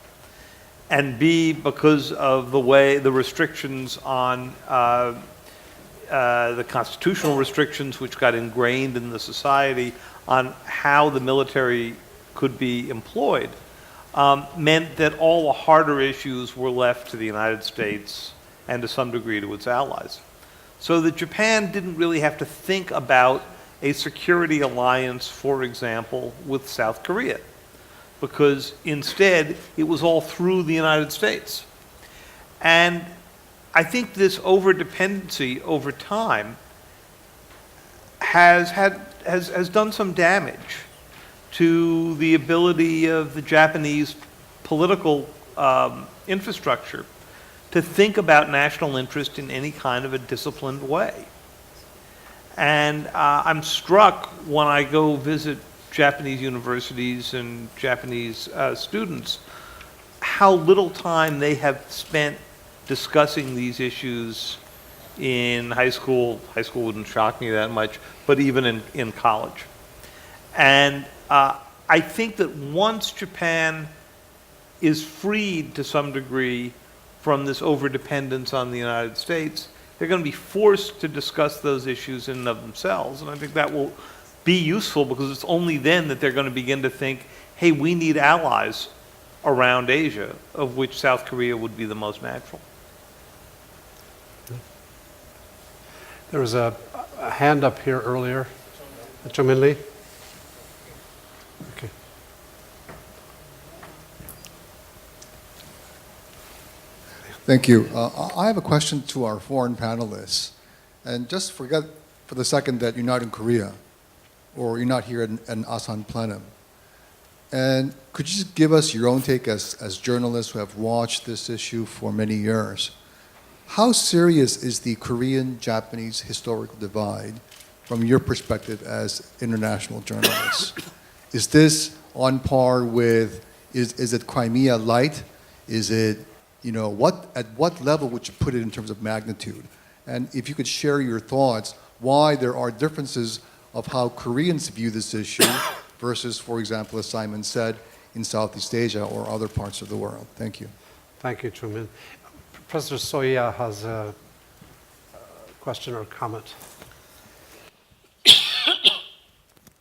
and B, because of the restrictions on the constitutional restrictions which got ingrained in the society on how the military could be employed, meant that all the harder issues were left to the United States and to some degree to its allies. So that Japan didn't really have to think about a security alliance, for example, with South Korea, because instead it was all through the United States. And I think this over-dependency over time has done some damage to the ability of the Japanese political infrastructure to think about national interest in any kind of a disciplined way. And I'm struck when I go visit Japanese universities and Japanese students how little time they have spent discussing these issues in high school. High school wouldn't shock me that much, but even in college. And I think that once Japan is freed to some degree from this overdependence on the United States, they're going to be forced to discuss those issues in and of themselves. And I think that will be useful, because it's only then that they're going to begin to think, hey, we need allies around Asia, of which South Korea would be the most natural. There was a hand up here earlier. Chomin Lee? Okay. Thank you. I have a question to our foreign panelists. And just forget for the second that you're not in Korea, or you're not here in Asan Plenum. And could you just give us your own take as journalists who have watched this issue for many years? How serious is the Korean-Japanese historical divide from your perspective as international journalists? Is this on par with, is it Crimea light? Is it, at what level would you put it in terms of magnitude? And if you could share your thoughts, why there are differences of how Koreans view this issue versus, for example, as Simon said, in Southeast Asia or other parts of the world. Thank you. Thank you, Chomin. Professor Soya has a question or comment.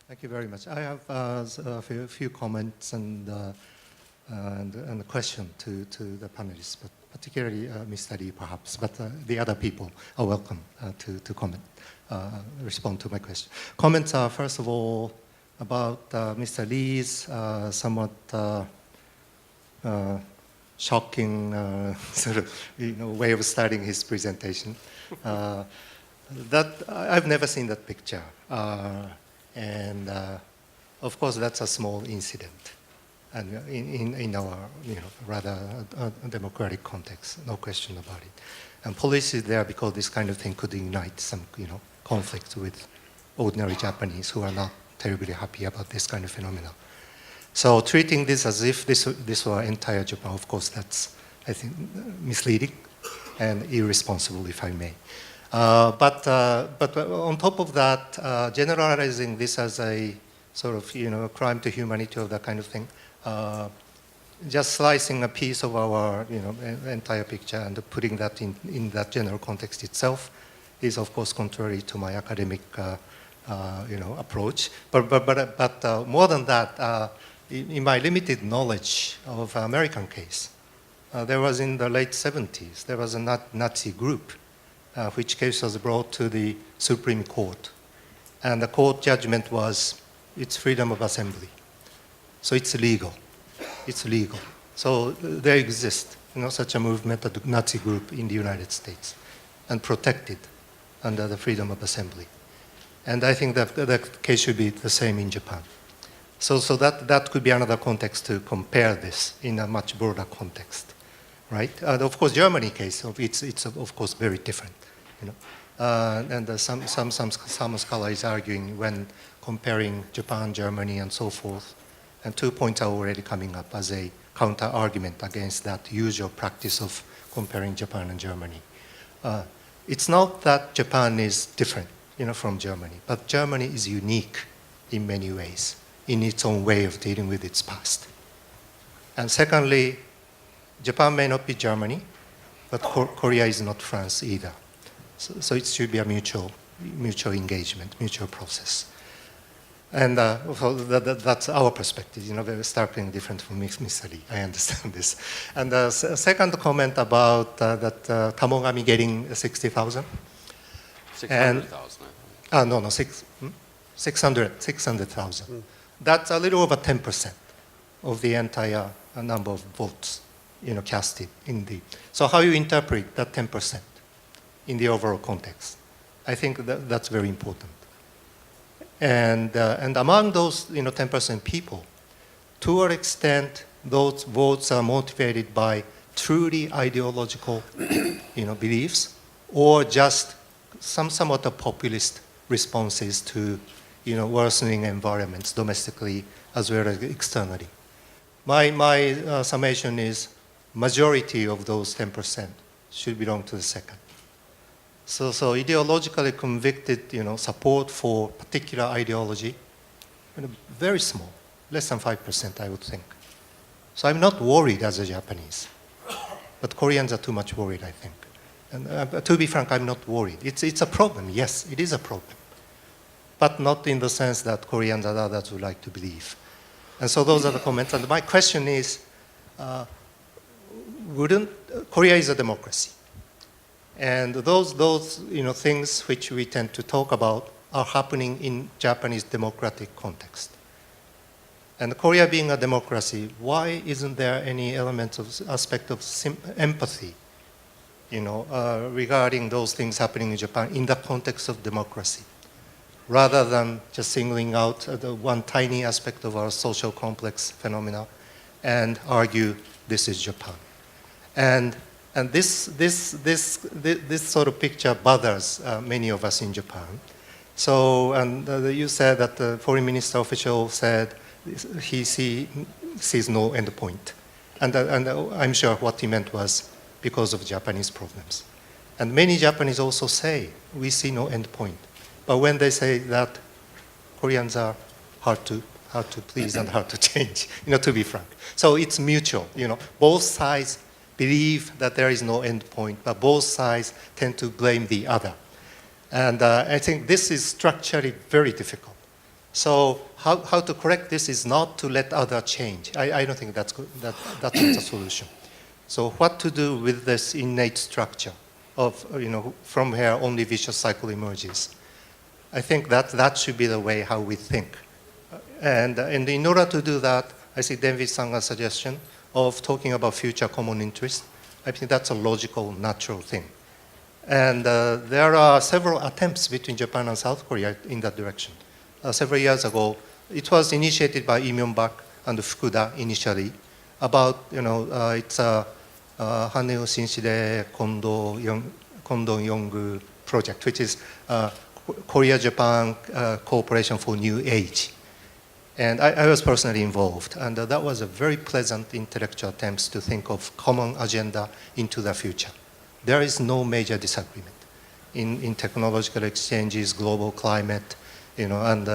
Thank you very much. I have a few comments and a question to the panelists, but particularly Mr. Lee, perhaps, but the other people are welcome to comment, respond to my question. Comments are, first of all, about Mr. Lee's somewhat shocking sort of way of starting his presentation. That I've never seen that picture, and of course that's a small incident, and in our rather democratic context, no question about it. And police is there because this kind of thing could ignite some conflict with ordinary Japanese who are not terribly happy about this kind of phenomena. So treating this as if this were entire Japan, of course, that's, I think, misleading and irresponsible, if I may. But on top of that, generalizing this as a sort of crime to humanity or that kind of thing, just slicing a piece of our entire picture and putting that in that general context itself is, of course, contrary to my academic approach. But more than that, in my limited knowledge of American case, there was in the late 70s, there was a Nazi group, which case was brought to the Supreme Court. And the court judgment was, it's freedom of assembly. So it's legal. It's legal. So there exists, such a movement, a Nazi group in the United States, and protected under the freedom of assembly. And I think that the case should be the same in Japan. So that could be another context to compare this in a much broader context, right? Of course, Germany case, it's of course very different, and some scholars arguing when comparing Japan, Germany, and so forth, and 2 points are already coming up as a counter argument against that usual practice of comparing Japan and Germany. It's not that Japan is different, from Germany, but Germany is unique in many ways, in its own way of dealing with its past. And secondly, Japan may not be Germany, but Korea is not France either. So it should be a mutual engagement, mutual process. And that's our perspective, very starkly different from Mr. Lee. I understand this. And the second comment about that Tamogami getting 60,000. 600,000. No, 600,000. That's a little over 10% of the entire number of votes, casted in the. So how you interpret that 10% in the overall context? I think that's very important. And among those, 10% people, to an extent, those votes are motivated by truly ideological, beliefs, or just somewhat of populist responses to, worsening environments domestically as well as externally. My summation is majority of those 10% should belong to the second. So ideologically convicted, support for particular ideology, very small, less than 5%, I would think. So I'm not worried as a Japanese, but Koreans are too much worried, I think. And to be frank, I'm not worried. It's a problem, yes, it is a problem, but not in the sense that Koreans and others would like to believe. And so those are the comments. And my question is, Korea is a democracy. And those things which we tend to talk about are happening in Japanese democratic context. And Korea being a democracy, why isn't there any element of aspect of empathy, regarding those things happening in Japan in the context of democracy, rather than just singling out the one tiny aspect of our social complex phenomena and argue this is Japan. And this sort of picture bothers many of us in Japan. So, you said that the foreign minister official said he sees no end point. And I'm sure what he meant was because of Japanese problems. And many Japanese also say, we see no end point. But when they say that, Koreans are hard to please and hard to change, to be frank. So it's mutual, both sides believe that there is no end point, but both sides tend to blame the other. And I think this is structurally very difficult. So how to correct this is not to let other change. I don't think that's not a solution. So what to do with this innate structure of, from here only vicious cycle emerges. I think that should be the way how we think. And in order to do that, I see David Sanga's suggestion of talking about future common interest. I think that's a logical, natural thing. And there are several attempts between Japan and South Korea in that direction. Several years ago, it was initiated by Lee Myung-bak and Fukuda initially about, it's a Haneo Shinshide Kondo Yongu project, which is Korea-Japan Cooperation for New Age. And I was personally involved, and that was a very pleasant intellectual attempt to think of common agenda into the future. There is no major disagreement in technological exchanges, global climate, and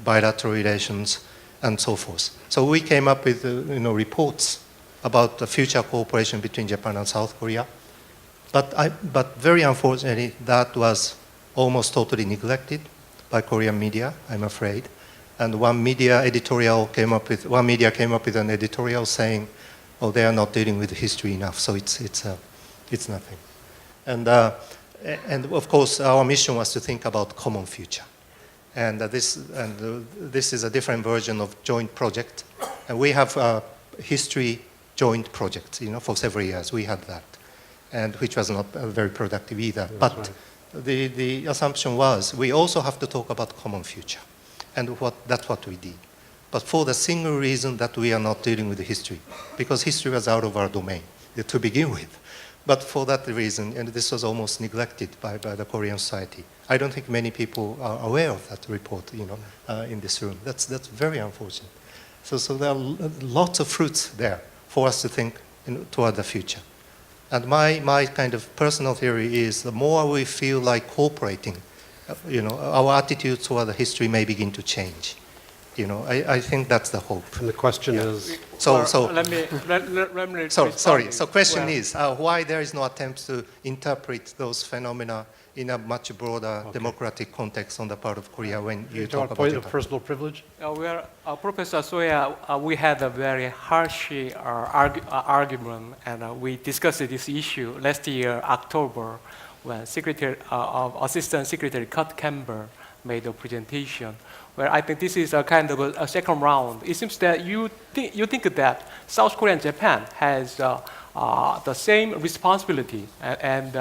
bilateral relations, and so forth. So we came up with, reports about the future cooperation between Japan and South Korea. But very unfortunately, that was almost totally neglected by Korean media, I'm afraid. And one media came up with an editorial saying, or they are not dealing with history enough, so it's nothing. And of course, our mission was to think about common future. And this is a different version of joint project. And we have a history joint project, for several years. We had that, and which was not very productive either. But the assumption was we also have to talk about common future. And that's what we did. But for the single reason that we are not dealing with history, because history was out of our domain to begin with. But for that reason, and this was almost neglected by the Korean society. I don't think many people are aware of that report, in this room. That's very unfortunate. So there are lots of fruits there for us to think toward the future. And my kind of personal theory is the more we feel like cooperating, our attitude toward the history may begin to change. I think that's the hope. And the question is... Let me Sorry. So question is, why there is no attempt to interpret those phenomena in a much broader democratic context on the part of Korea when you talk about point of Japan? personal privilege? Professor Soya, we had a very harsh argument, and we discussed this issue last year, October, when Assistant Secretary Kurt Campbell made a presentation, where I think this is a kind of a second round. It seems that you think that South Korea and Japan has the same responsibility, and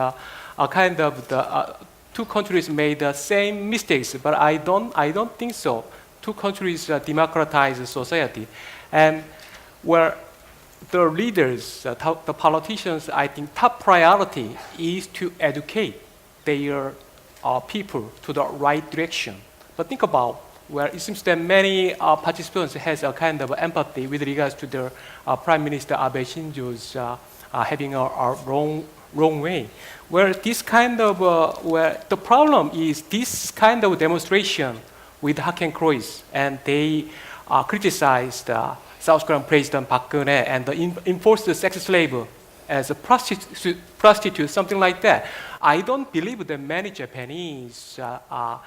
kind of the two countries made the same mistakes, but I don't think so. Two countries democratized society, and where the leaders, the politicians, I think top priority is to educate their people to the right direction. But think about where it seems that many participants has a kind of empathy with regards to the Prime Minister Abe Shinzo's having a wrong way. Where this kind of where the problem is this kind of demonstration with Hakken Croix, and they criticized South Korean President Park Geun-hye and enforced the sex slave as a prostitute, something like that. I don't believe that many Japanese are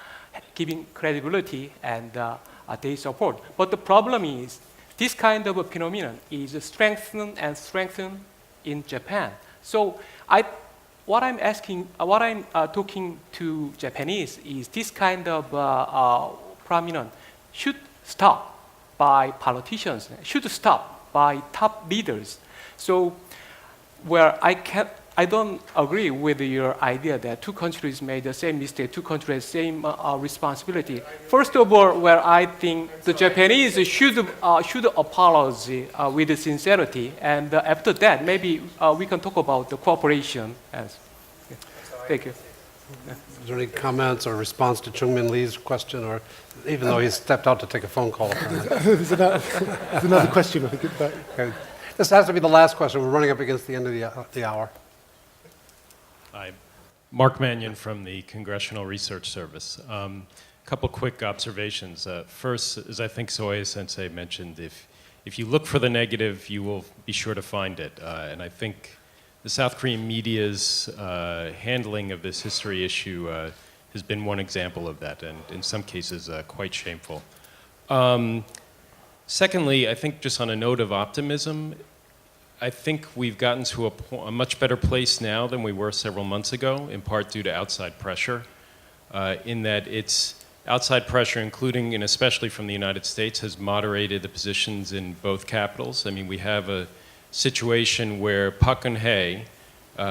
giving credibility and they support. But the problem is this kind of a phenomenon is strengthened and strengthened in Japan. So what I'm talking to Japanese is this kind of phenomenon should stop by politicians, should stop by top leaders. So where I don't agree with your idea that two countries made the same mistake, two countries same responsibility. First of all, where I think the Japanese should apologize with sincerity, and after that, maybe we can talk about the cooperation. Yes. Thank you. Is there any comments or response to Chung-Min Lee's question, or even though he's stepped out to take a phone call? There's another question, I think. Okay. This has to be the last question. We're running up against the end of the hour. Hi, Mark Mannion from the Congressional Research Service. A couple quick observations. First, as I think Soya Sensei mentioned, if you look for the negative, you will be sure to find it. And I think the South Korean media's handling of this history issue has been one example of that, and in some cases quite shameful. Secondly, I think just on a note of optimism, I think we've gotten to a much better place now than we were several months ago, in part due to outside pressure, in that it's outside pressure, including and especially from the United States, has moderated the positions in both capitals. I mean, we have a situation where Park Geun-hye,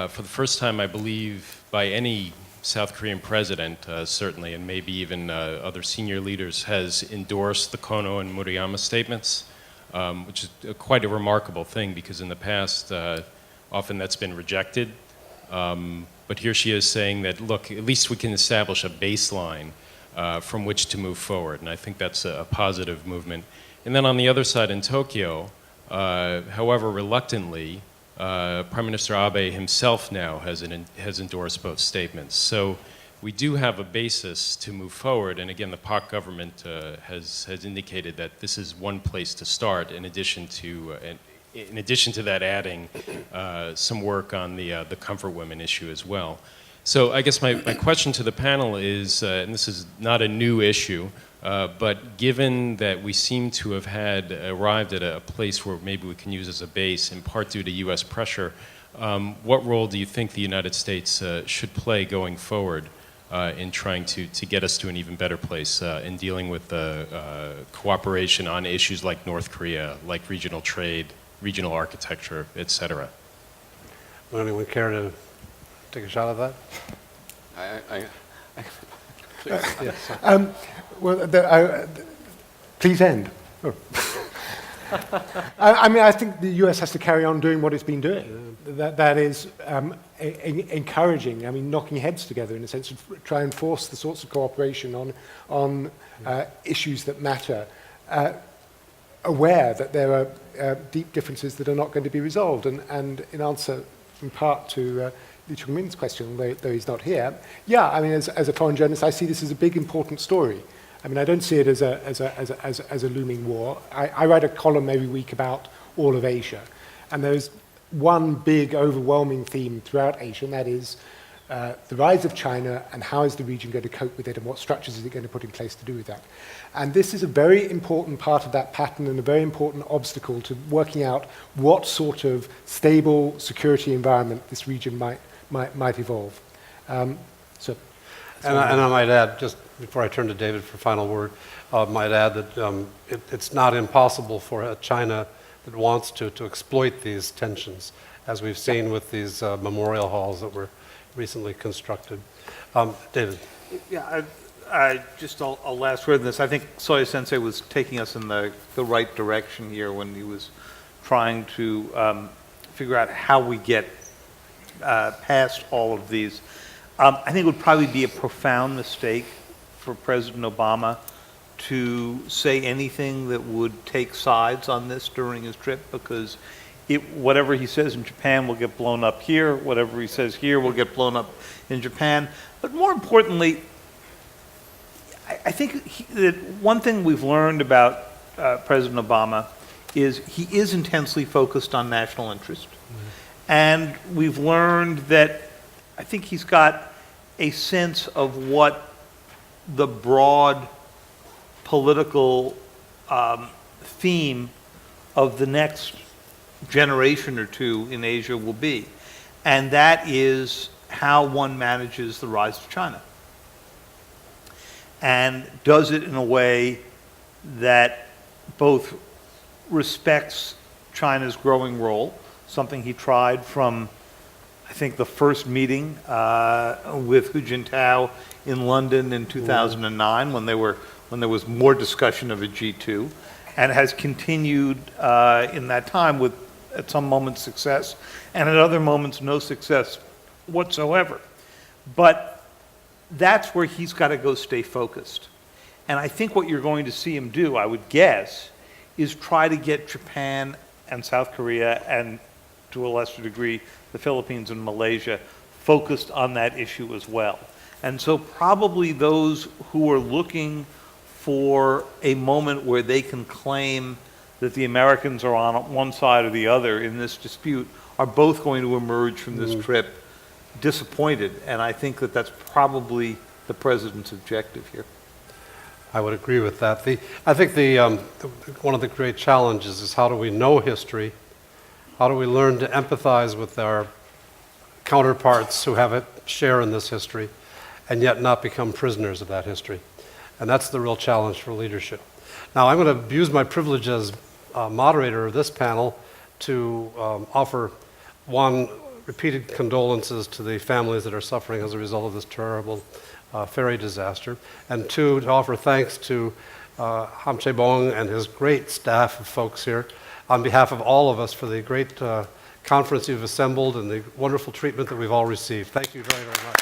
for the first time, I believe, by any South Korean president, certainly, and maybe even other senior leaders, has endorsed the Kono and Murayama statements, which is quite a remarkable thing, because in the past, often that's been rejected. But here she is saying that, look, at least we can establish a baseline from which to move forward, and I think that's a positive movement. And then on the other side in Tokyo, however reluctantly, Prime Minister Abe himself now has endorsed both statements. So we do have a basis to move forward, and again, the Park government has indicated that this is one place to start, in addition to that adding some work on the comfort women issue as well. So I guess my question to the panel is, and this is not a new issue, But given that we seem to have arrived at a place where maybe we can use as a base, in part due to U.S. pressure, what role do you think the United States should play going forward in trying to get us to an even better place in dealing with cooperation on issues like North Korea, like regional trade, regional architecture, et cetera? Would anyone care to take a shot at that? Yes. Please end. Oh. I mean, I think the US has to carry on doing what it's been doing. That is encouraging, I mean, knocking heads together in a sense, to try and force the sorts of cooperation on issues that matter, aware that there are deep differences that are not going to be resolved. And in answer, in part, to Lee Chung-min's question, though he's not here, yeah, I mean, as a foreign journalist, I see this as a big, important story. I mean, I don't see it as a looming war. I write a column every week about all of Asia, and there's one big, overwhelming theme throughout Asia, and that is the rise of China and how is the region going to cope with it and what structures is it going to put in place to do with that. And this is a very important part of that pattern and a very important obstacle to working out what sort of stable security environment this region might evolve. And I might add, just before I turn to David for final word, might add that it's not impossible for a China that wants to exploit these tensions, as we've seen with these memorial halls that were recently constructed. David. Yeah, just a last word on this. I think Soya Sensei was taking us in the right direction here when he was trying to figure out how we get past all of these. I think it would probably be a profound mistake for President Obama to say anything that would take sides on this during his trip, because whatever he says in Japan will get blown up here, whatever he says here will get blown up in Japan. But more importantly, I think that one thing we've learned about President Obama is he is intensely focused on national interest. Mm-hmm. And we've learned that I think he's got a sense of what the broad political theme of the next generation or two in Asia will be. And that is how one manages the rise of China. And does it in a way that both respects China's growing role, something he tried from, I think, the first meeting with Hu Jintao in London in 2009 when there was more discussion of a G2, and has continued in that time with, at some moments, success, and at other moments, no success whatsoever. But that's where he's got to go stay focused. And I think what you're going to see him do, I would guess, is try to get Japan and South Korea and, to a lesser degree, the Philippines and Malaysia focused on that issue as well. And so probably those who are looking for a moment where they can claim that the Americans are on one side or the other in this dispute are both going to emerge from this trip disappointed. And I think that that's probably the president's objective here. I would agree with that. I think one of the great challenges is how do we know history? How do we learn to empathize with our counterparts who have a share in this history and yet not become prisoners of that history? And that's the real challenge for leadership. Now, I'm going to abuse my privilege as moderator of this panel to offer, one, repeated condolences to the families that are suffering as a result of this terrible ferry disaster, and two, to offer thanks to Ham Chae-bong and his great staff of folks here on behalf of all of us for the great conference you've assembled and the wonderful treatment that we've all received. Thank you very, very much.